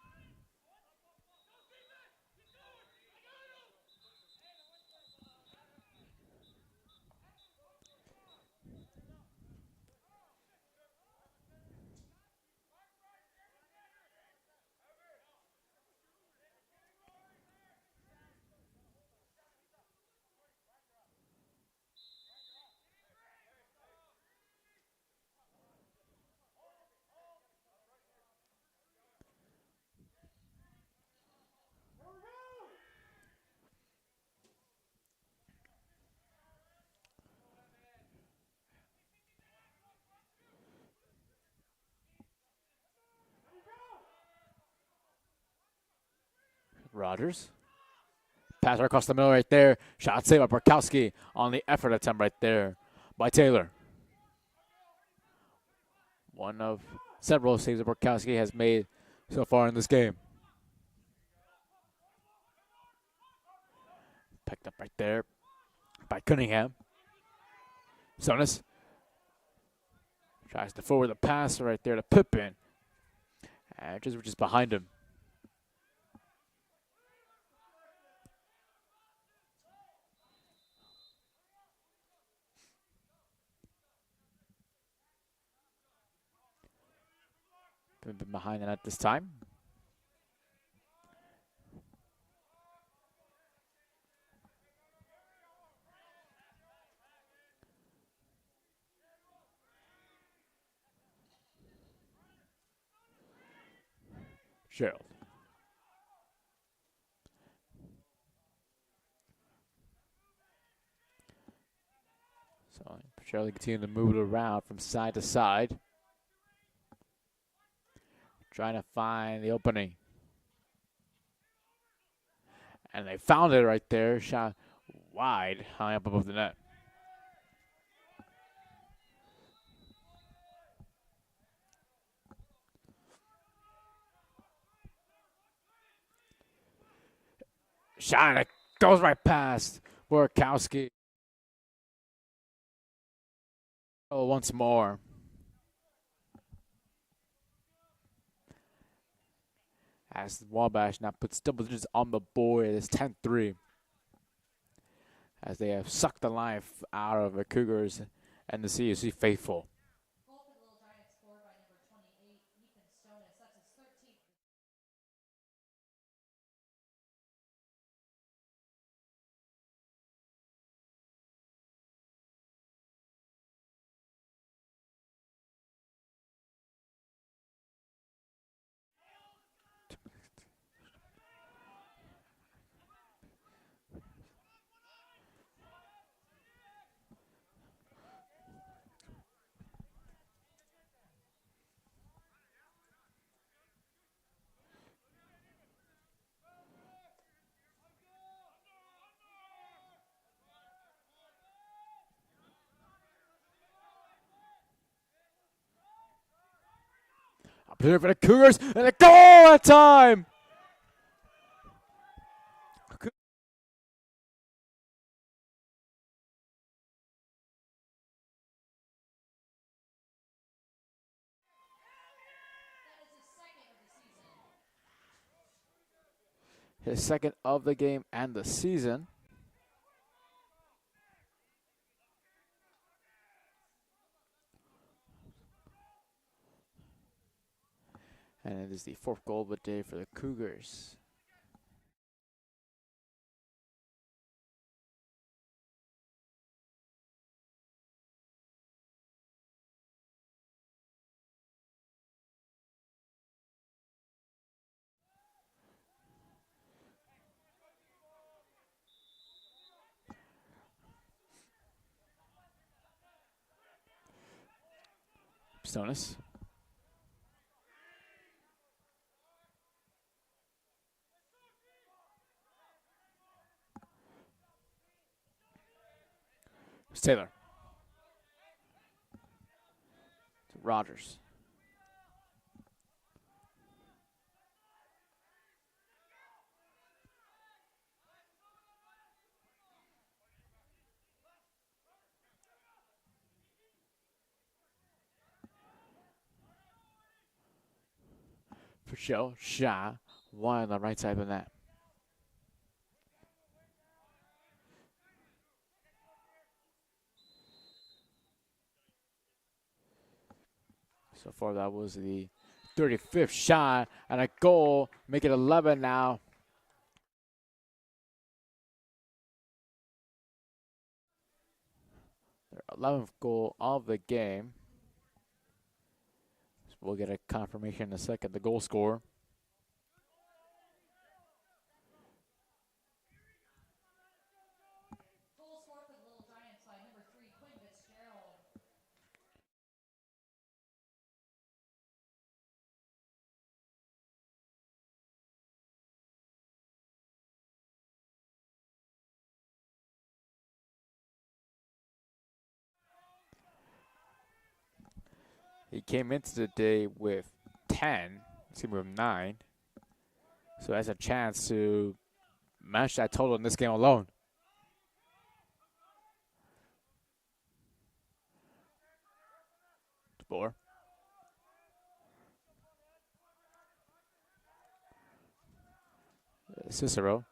Rogers. Pass right across the middle right there. Shot saved by Borkowski on the effort attempt right there by Taylor. One of several saves that Borkowski has made so far in this game. Picked up right there by Cunningham. Sonis tries to forward the pass right there to Pippin. And just behind him. Pippin behind it at this time. Gerald. So Gerald continuing to move it around from side to side. Trying to find the opening. And they found it right there. Shot wide, high up above the net. Shot, it goes right past Borkowski. Oh, once more. As Wabash now puts double digits on the board, it's 10-3. As they have sucked the life out of the Cougars and the CUC faithful. Goal for the Little Giants scored by number 28, Ethan Stonis. That's his 13th. Opportunity for the Cougars, and a goal at time! His second of the game and the season. And it is the fourth goal of the day for the Cougars. Stonis It's Taylor. To Rogers. For show, shot. One on the right side of the net. So far, that was the 35th shot and a goal. Make it 11 now. Their 11th goal of the game. So we'll get a confirmation in a second. The goal scorer. Goal scored for the Little Giants by number 3, Quinn Fitzgerald. He came into the day with 10. He's going to move 9. So has a chance to match that total in this game alone. DeBoer. Cicero.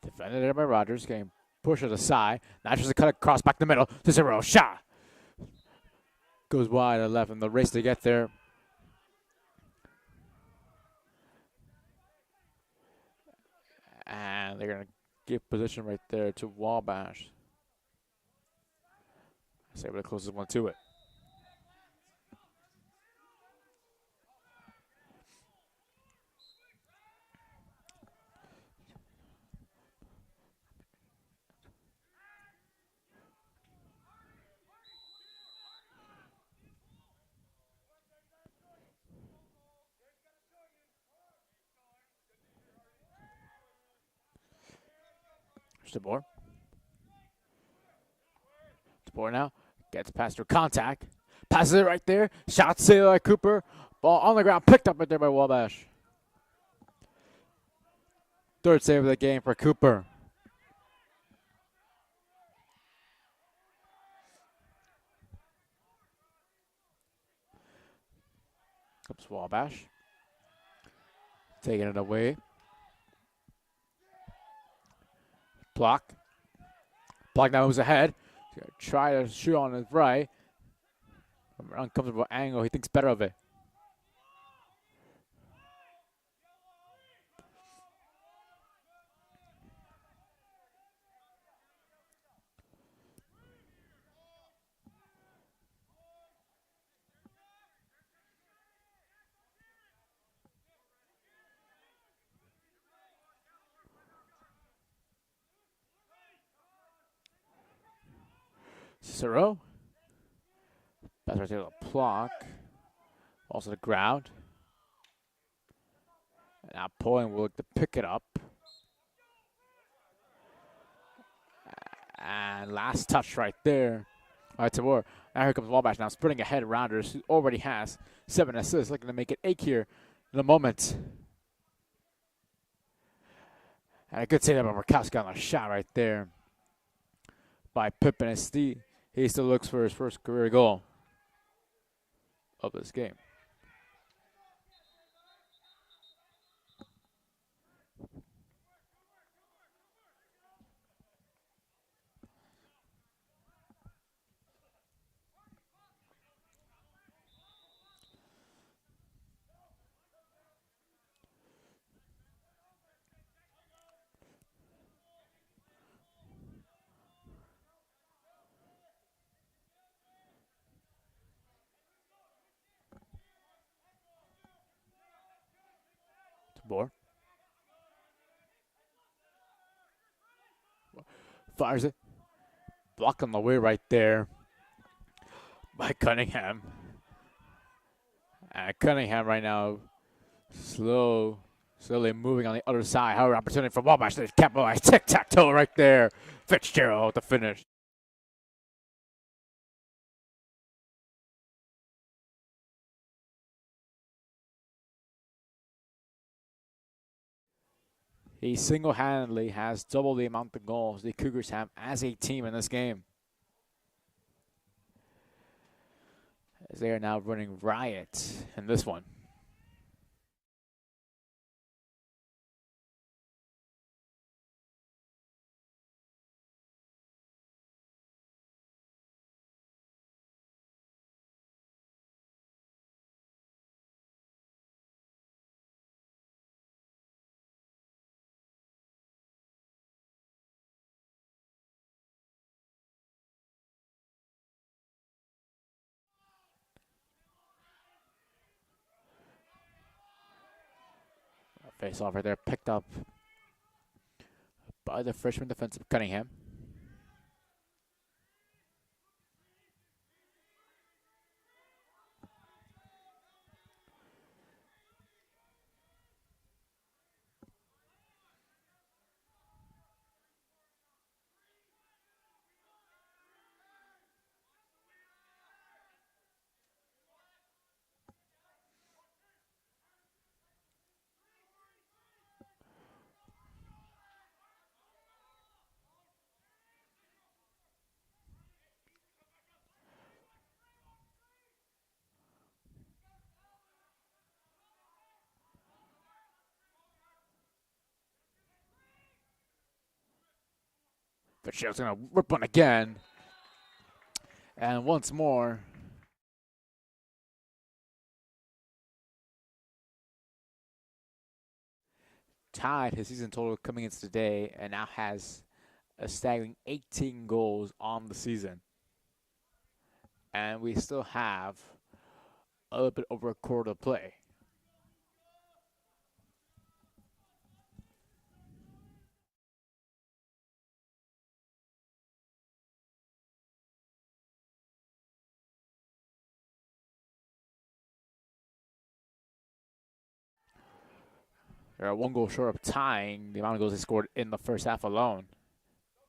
Defended there by Rogers. Getting pushed to the side. Now just a cut across back the middle. Cicero shot. Goes wide to left in the race to get there. And they're going to give position right there to Wabash. Say the closest one to it. DeBoer. DeBoer now gets past her contact. Passes it right there. Shot saved by Cooper. Ball on the ground. Picked up right there by Wabash. Third save of the game for Cooper. Comes Wabash. Taking it away. Block. Block now moves ahead. He's going to try to shoot on his right. From an uncomfortable angle. He thinks better of it. Cicero. That's right there, the block. Also the ground. And now Pulling will look to pick it up. And last touch right there. All right, Tabor. Now here comes Wabash now sprinting ahead. Rounders, who already has 7 assists, looking to make it 8 here in a moment. And a good save by Murkowski on the shot right there by Pippen. He still looks for his first career goal of this game. Tabor. Fires it. Block on the way right there by Cunningham. And Cunningham right now slowly moving on the other side. However, opportunity for Wabash to capitalize. Tic-tac-toe right there. Fitzgerald to finish. He single-handedly has double the amount of goals the Cougars have as a team in this game, as they are now running riot in this one. Face off right there, picked up by the freshman defensive Cunningham. Fitzgerald's going to rip one again. And once more, tied his season total coming into today and now has a staggering 18 goals on the season. And we still have a little bit over a quarter to play. They're one goal short of tying the amount of goals they scored in the first half alone,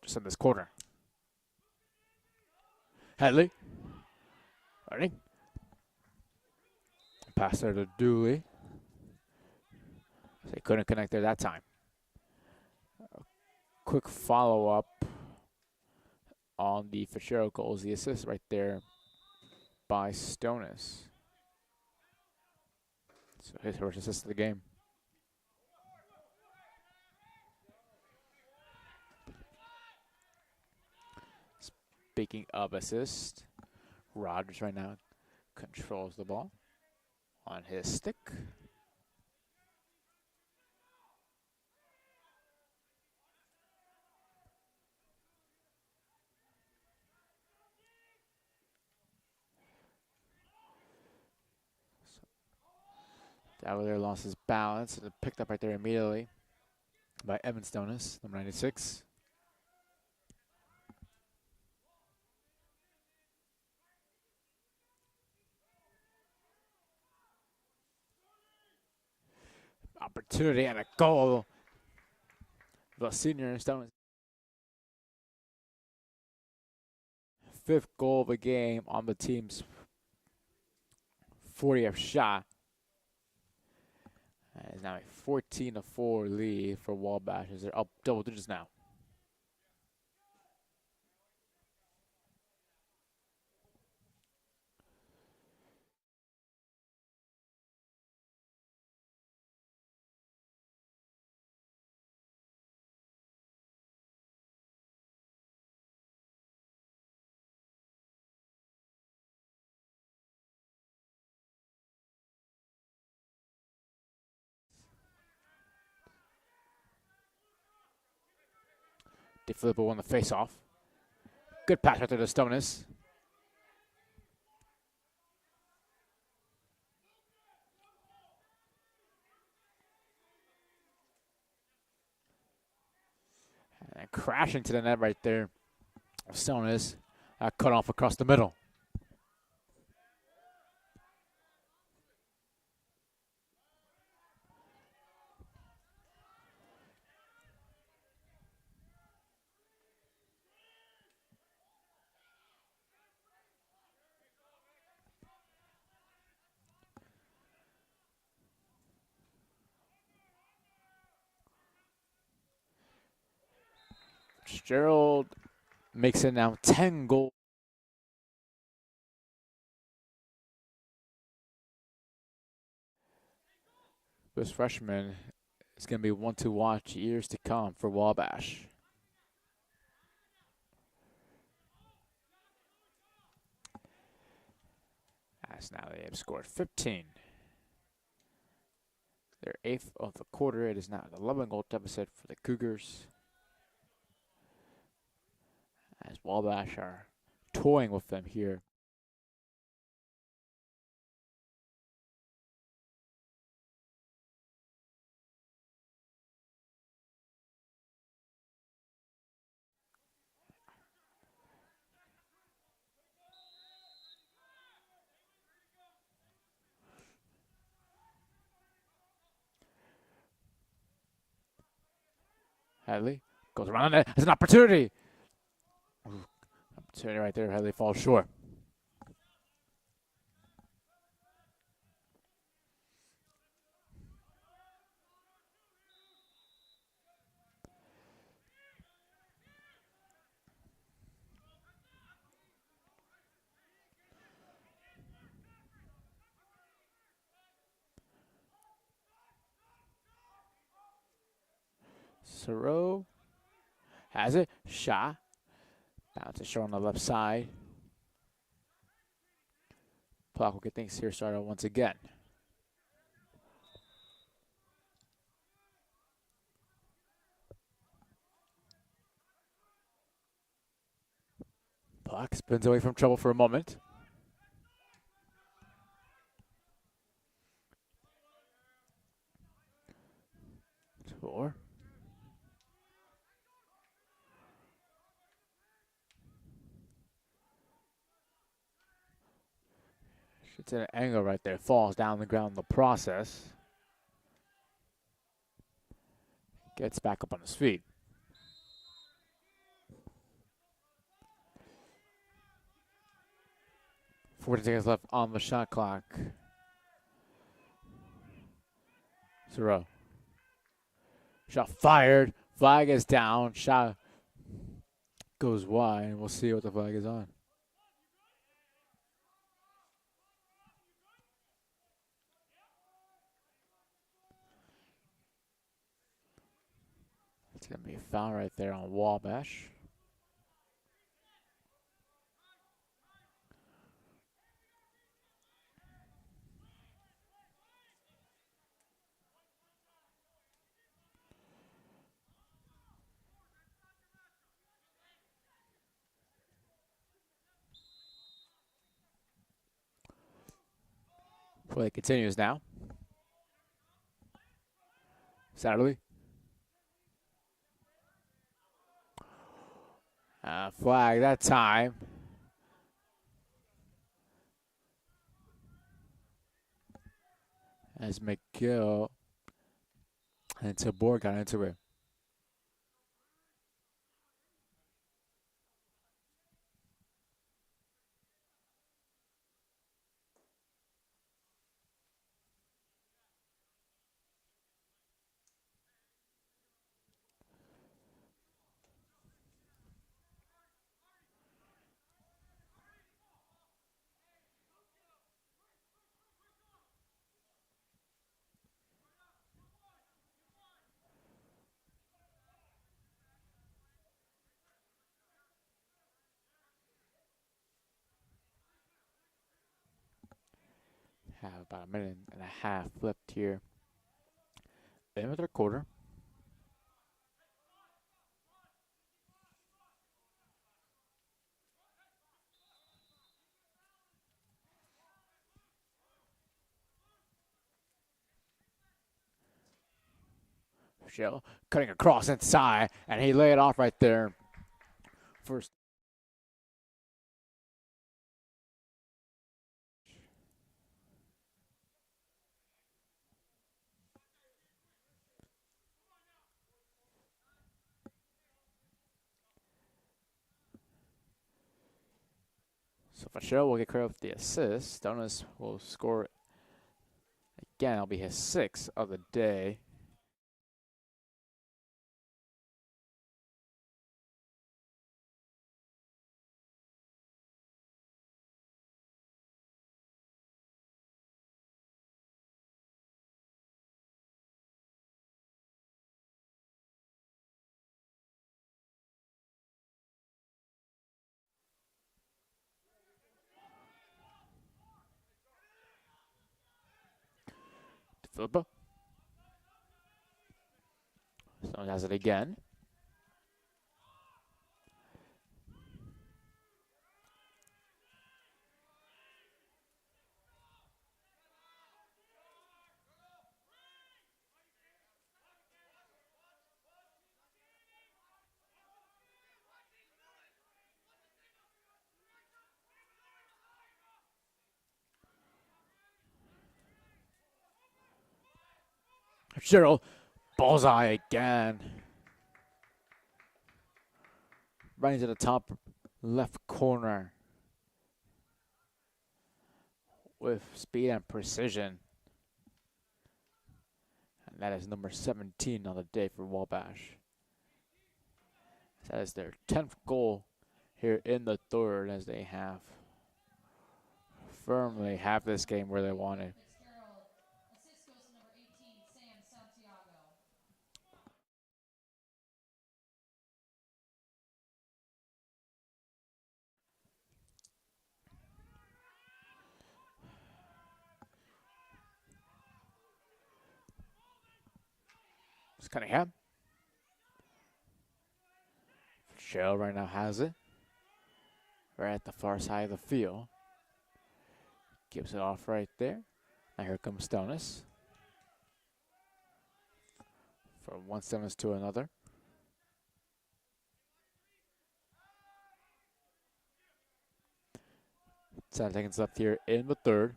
just in this quarter. Headley. Running. Pass there to Dooley. They couldn't connect there that time. Quick follow-up on the Fitzgerald goals. The assist right there by Stonis. So his first assist of the game. Speaking of assist, Rogers right now controls the ball on his stick. Down there lost his balance and picked up right there immediately by Evan Stonis, number 96. Opportunity and a goal. The senior Stonis. 5th goal of the game on the team's 40th shot. It's now a 14-4 lead for Wabash as they're up double digits now. DeFilippo won the face-off. Good pass right there to Stonis. And crashing to the net right there. Stonis cut off across the middle. Fitzgerald makes it now 10 goals. This freshman is going to be one to watch years to come for Wabash. As now they have scored 15. Their 8th of the quarter. It is now an 11-goal deficit for the Cougars. As Wabash are toying with them here. Hadley goes around it. It's an opportunity. Ooh, opportunity right there. Hadley falls short. Soro has it. Shot. Bounce it short on the left side. Puck will get things here started once again. Puck spins away from trouble for a moment. Four. Shoots at an angle right there. Falls down the ground in the process. Gets back up on his feet. 40 seconds left on the shot clock. Soro. Shot fired. Flag is down. Shot goes wide. We'll see what the flag is on. It's going to be a foul right there on Wabash. Play continues now. Satterley. Flag that time. As McGill and Tabor got into it. Have about a minute and a half left here in the third quarter. Shell cutting across inside, and he laid it off right there. First. So Fitzgerald will get credit with the assist. Donis will score again. It'll be his 6th of the day. Philippa. Stone has it again. Cheryl, bullseye again. Right into the top left corner with speed and precision. And that is number 17 on the day for Wabash. That is their 10th goal here in the third, as they have firmly have this game where they want it. Fitzgerald. Assist goes to number 18, Sam Santiago. It's Cunningham. Shell right now has it. Right at the far side of the field. Gives it off right there. Now here comes Stonis. From one Stonis to another. 7 seconds left here in the third.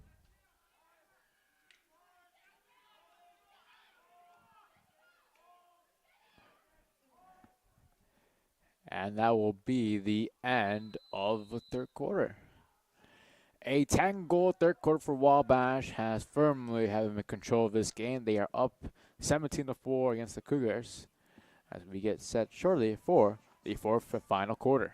And that will be the end of the third quarter. A 10-goal third quarter for Wabash has firmly having control of this game. They are up 17-4 against the Cougars as we get set shortly for the fourth and final quarter.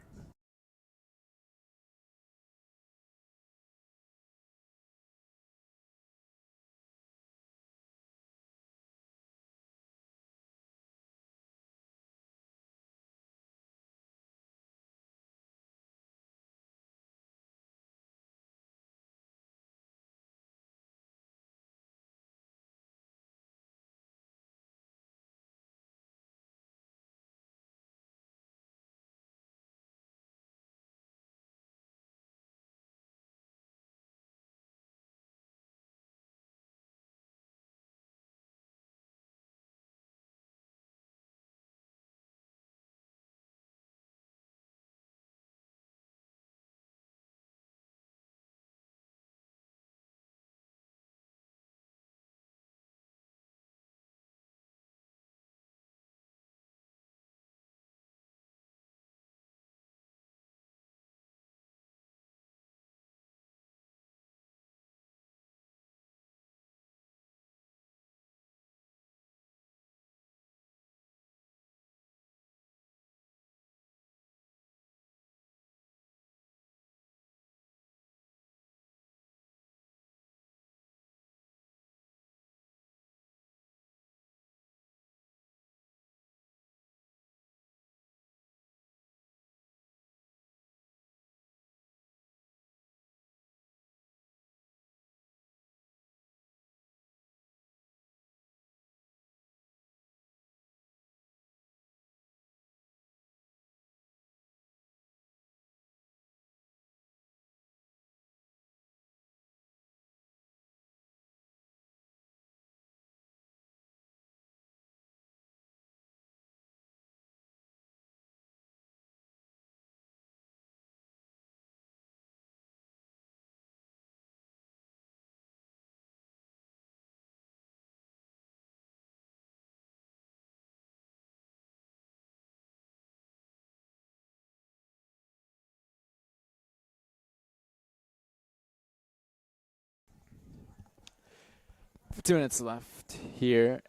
Two minutes left here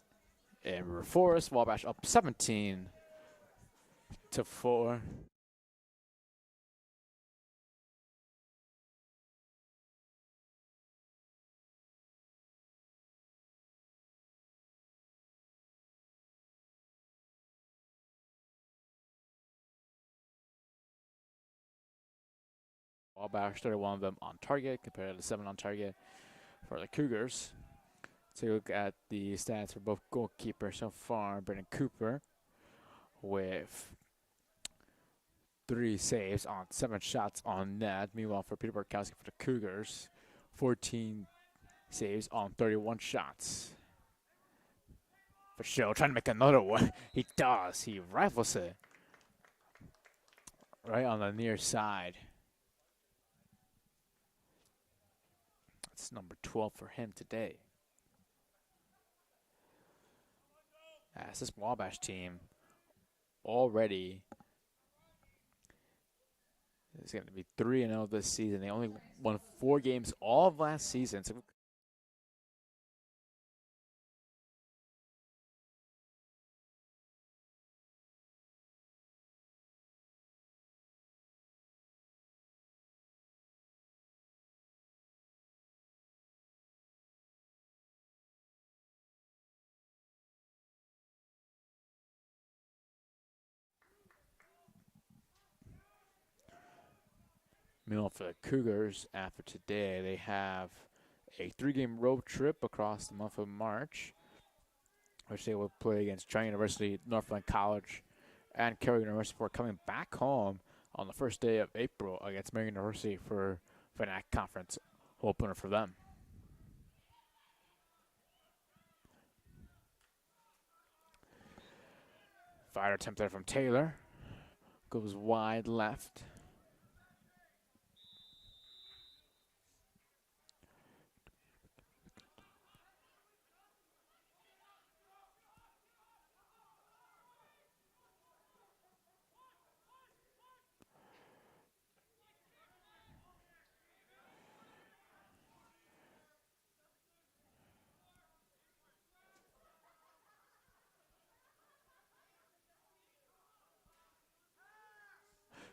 in River Forest. Wabash up 17-4. Wabash 31 of them on target compared to 7 on target for the Cougars. Take a look at the stats for both goalkeepers so far. Brendan Cooper with 3 saves on 7 shots on net. Meanwhile, for Peter Barkowski for the Cougars, 14 saves on 31 shots. For Show trying to make another one. He does. He rifles it right on the near side. That's number 12 for him today. As this Wabash team already is going to be 3-0 this season. They only won 4 games all of last season. So meanwhile, for the Cougars, after today, they have a 3-game road trip across the month of March, which they will play against China University, Northland College, and Carroll University before coming back home on the first day of April against Marion University for FNAC Conference opener for them. Fire attempt there from Taylor. Goes wide left.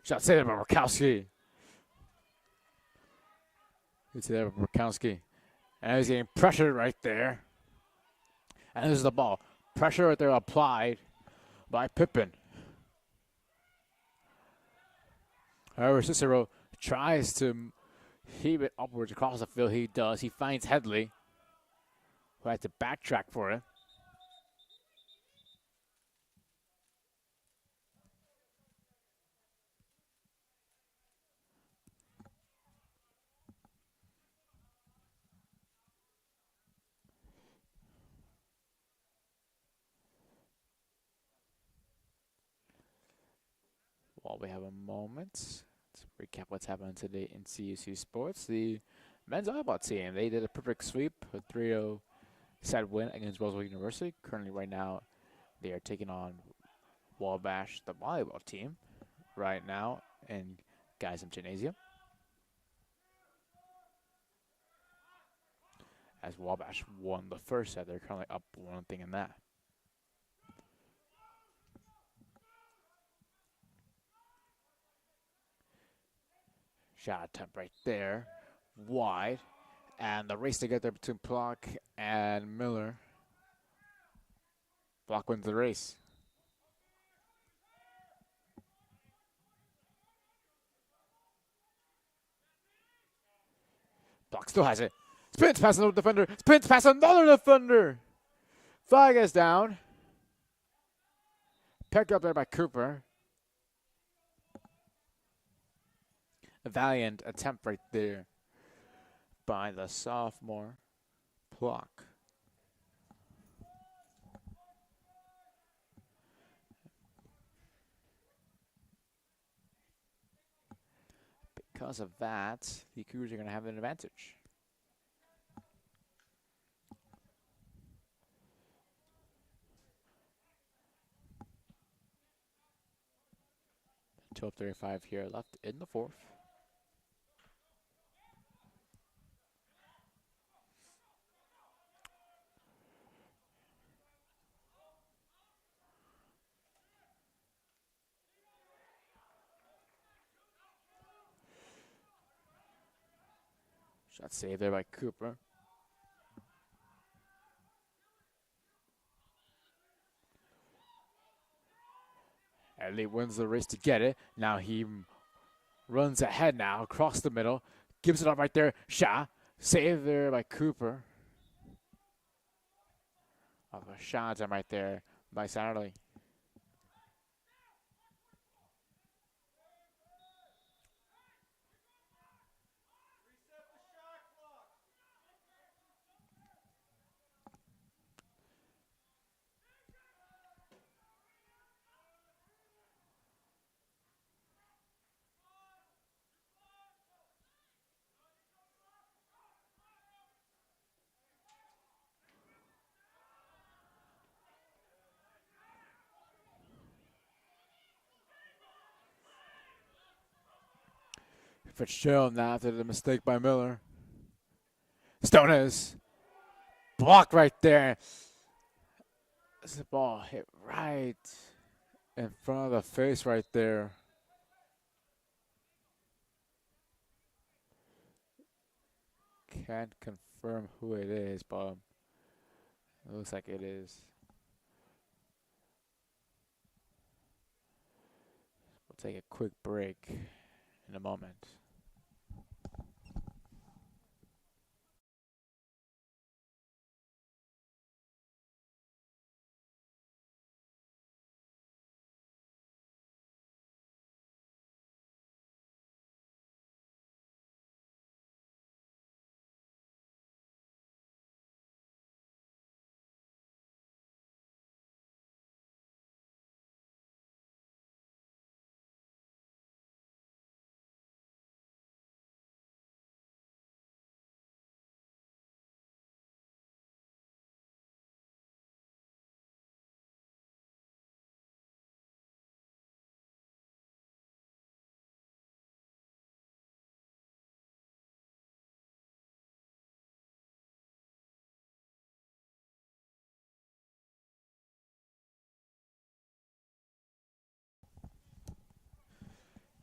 Shot saved by Barkowski. It's there by Barkowski. And he's getting pressured right there. And this is the ball. Pressure right there applied by Pippin. However, Cicero tries to heave it upwards across the field. He does. He finds Headley, who has to backtrack for it. While we have a moment, let's recap what's happening today in CUC sports. The men's volleyball team, they did a perfect sweep, a 3-0 set win against Roseville University. Currently, right now, they are taking on Wabash, the volleyball team, right now in Geisam Gymnasium. As Wabash won the first set, they're currently up 1-0 in that. Shot attempt right there, wide, and the race together between Block and Miller. Block wins the race. Block still has it. Spins past another defender. Spins past another defender. Flag is down. Picked up there by Cooper. A valiant attempt right there by the sophomore Block. Because of that, the Cougars are going to have an advantage. .12:35 here left in the fourth. Shot saved there by Cooper. Ellie wins the race to get it. Now he runs ahead now, across the middle. Gives it up right there. Shot. Saved there by Cooper. of a shot right there by Satterley. Fitzgerald now after the mistake by Miller. Stones blocked right there. The ball hit right in front of the face right there. Can't confirm who it is, but it looks like it is. We'll take a quick break in a moment.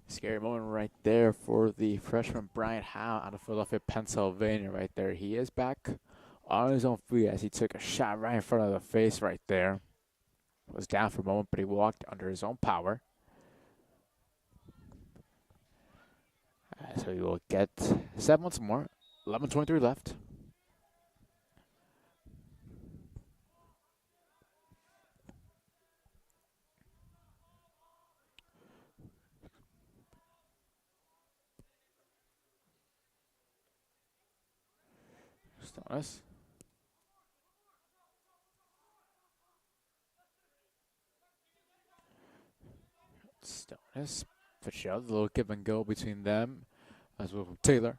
Scary moment right there for the freshman Bryant Howe out of Philadelphia, Pennsylvania right there. He is back on his own feet as he took a shot right in front of the face right there. Was down for a moment, but he walked under his own power. So he will get 7 once more. 11:23 left. Stones. Stones. Fitzgerald, a little give and go between them as well from Taylor.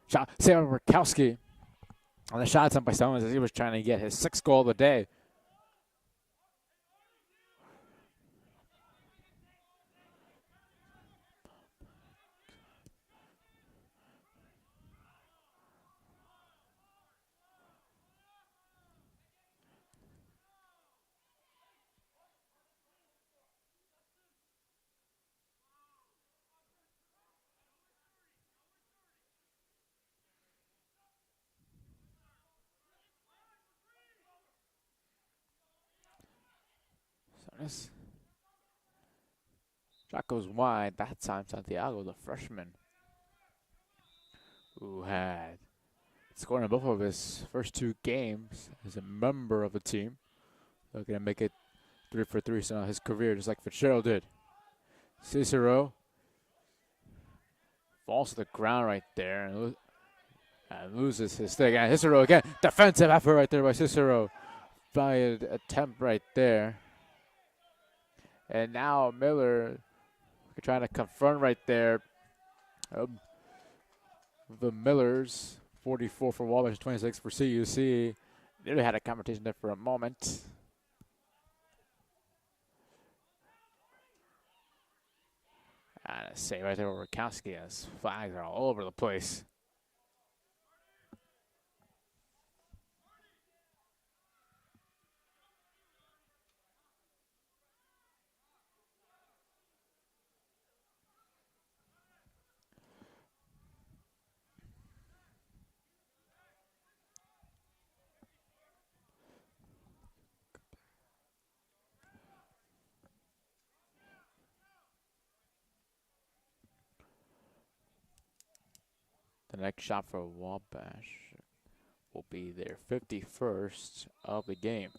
Shot, Sam Rakowski on the shot attempt by Stones as he was trying to get his 6th goal of the day. Stones. Shot goes wide. That time Santiago, the freshman, who had scored in both of his first 2 games as a member of the team. Looking to make it 3 for 3 in his career, just like Fitzgerald did. Cicero falls to the ground right there and loses his stick. And Cicero again, defensive effort right there by Cicero. Valid attempt right there. And now Miller trying to confront right there. The Millers, 44 for Wabash, 26 for CUC. Nearly had a competition there for a moment. And a save right there with Rakowski as flags are all over the place. The next shot for Wabash will be their 51st of the game.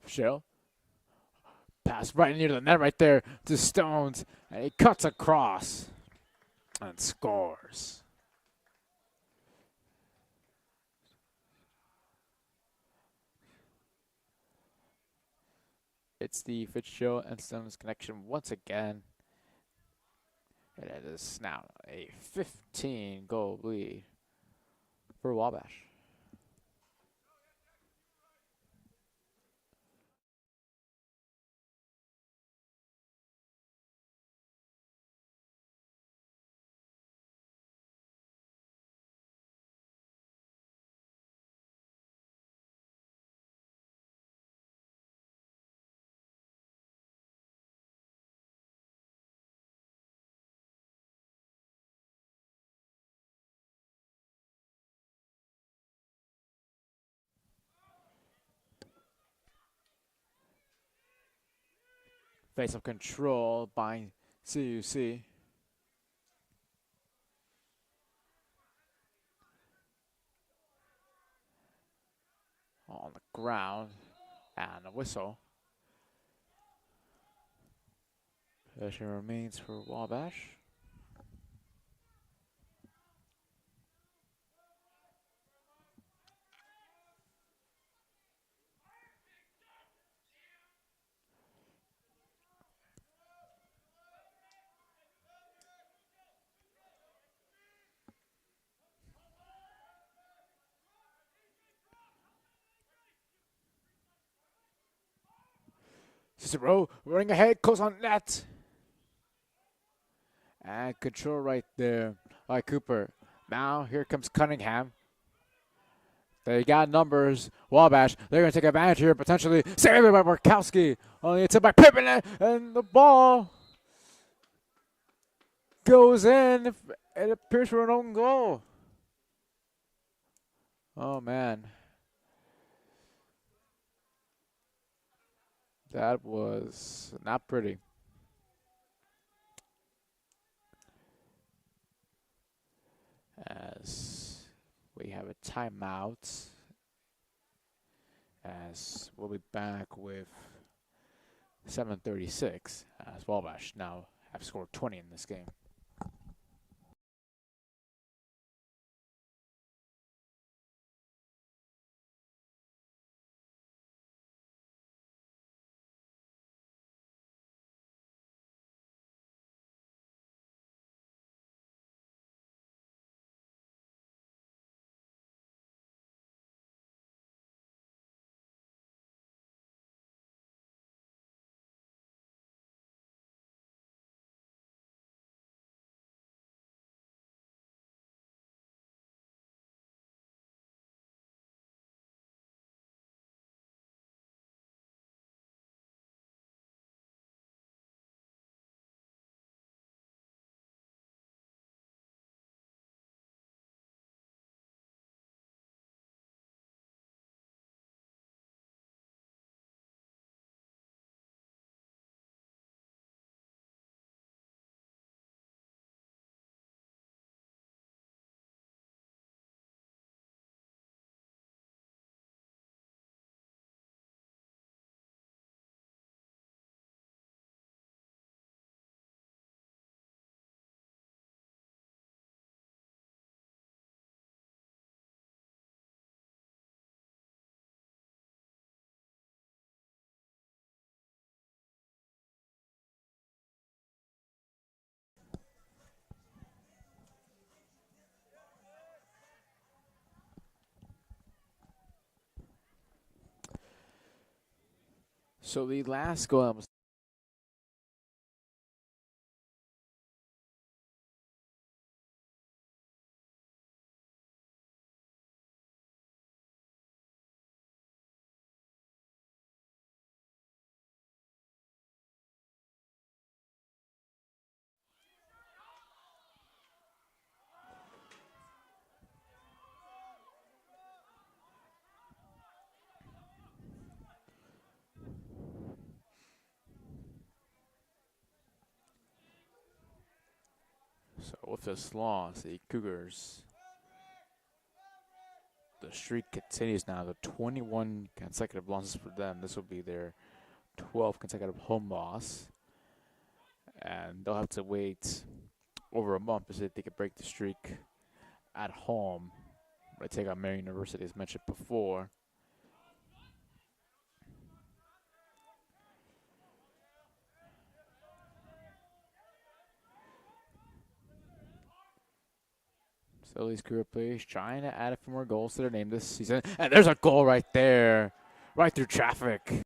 Shell. Pass right near the net right there to Stones. And he cuts across and scores. It's the Fitzgerald and Stones connection once again. And it is now a 15-goal lead for Wabash. Face of control by CUC. On the ground. And a whistle. Possession remains for Wabash. Cicero running ahead, close on net. And control right there by Cooper. Now here comes Cunningham. They got numbers. Wabash, they're going to take advantage here, potentially. Saved by Barkowski. Only it's by Pippen, and the ball goes in. It appears for an own goal. Oh, man. That was not pretty. As we have a timeout. As we'll be back with 7:36 as Wabash now have scored 20 in this game. So the last goal was So with this loss, the Cougars, the streak continues now to 21 consecutive losses for them. This will be their 12th consecutive home loss. And they'll have to wait over a month to see if they can break the streak at home. They take on Marian University, as mentioned before. So these Cougar players trying to add a few more goals to their name this season. And there's a goal right there, right through traffic.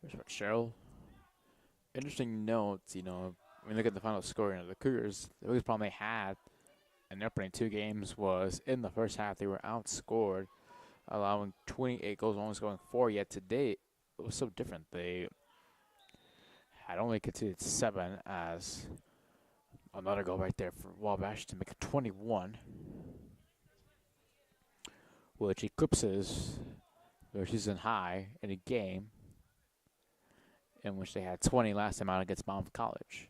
Here's what Cheryl. Interesting notes, when you look at the final score, the Cougars, the biggest problem they had in their opening 2 games was in the first half they were outscored, allowing 28 goals, only scoring 4. Yet today it was so different. They had only conceded 7, as another goal right there for Wabash to make it 21, which eclipses their season high in a game in which they had 20 last time out against Monmouth College.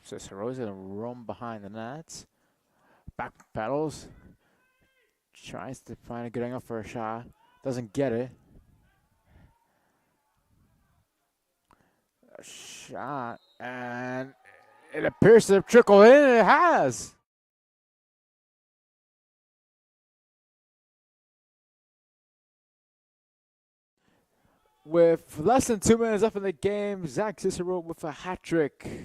Cicero's going to roam behind the nets. Back pedals. Tries to find a good angle for a shot. Doesn't get it. A shot. And it appears to have trickled in, and it has. With less than 2 minutes left in the game, Zach Cicero with a hat trick. Cougar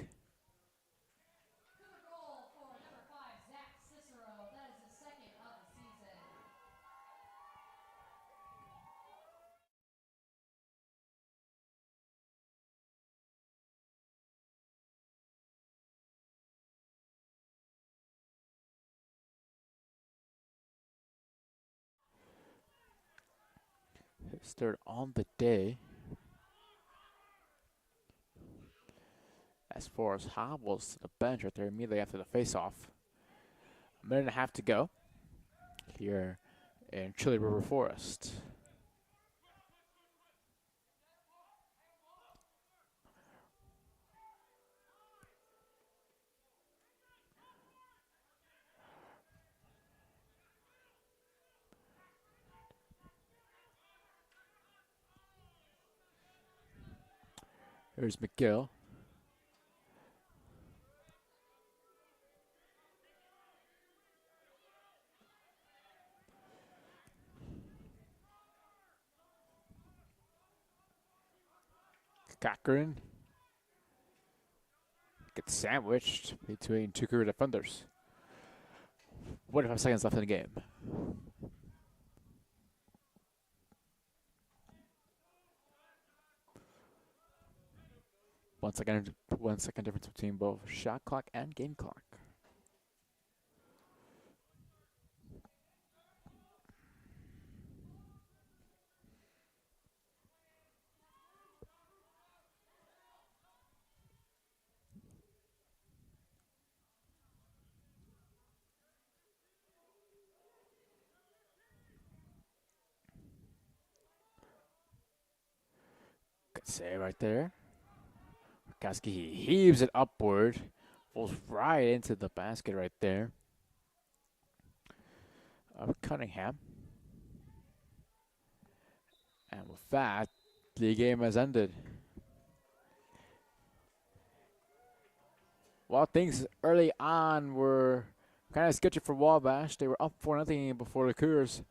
goal for number 5, Zach Cicero. That is his second of the season. His third on the day. As far as hobbles to the bench right there immediately after the face-off. A minute and a half to go here in Chili River Forest. Here's McGill. Cochran gets sandwiched between 2 Cougar defenders. 45 seconds left in the game. One second difference between both shot clock and game clock. Good save right there. Koski heaves it upward. Falls right into the basket right there of Cunningham. And with that, the game has ended. While things early on were kind of sketchy for Wabash, they were up 4-0 before the Cougars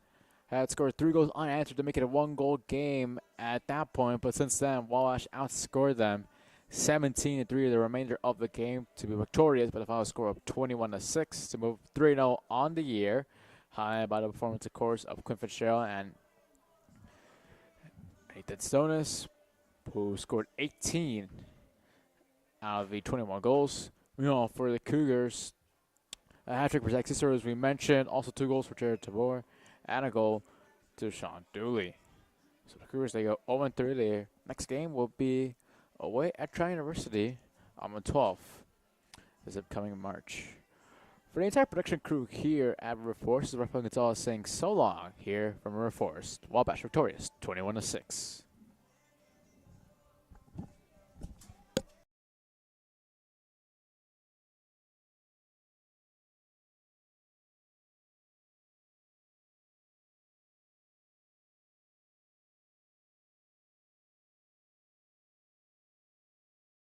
had scored 3 goals unanswered to make it a 1-goal game at that point. But since then, Wabash outscored them 17-3 the remainder of the game to be victorious by the final score of 21-6 to move 3-0 on the year. High by the performance, of course, of Quinn Fitzgerald and Nathan Stonis, who scored 18 out of the 21 goals. For the Cougars, a hat trick for Zach Cicero, as we mentioned. Also 2 goals for Jared Tabor and a goal to Sean Dooley. So the Cougars, they go 0-3 there. Next game will be away at Tri University on the 12th. this upcoming March. For the entire production crew here at River Forest, this is Rafael Gonzalez saying so long here from River Forest. Wabash victorious, 21-6.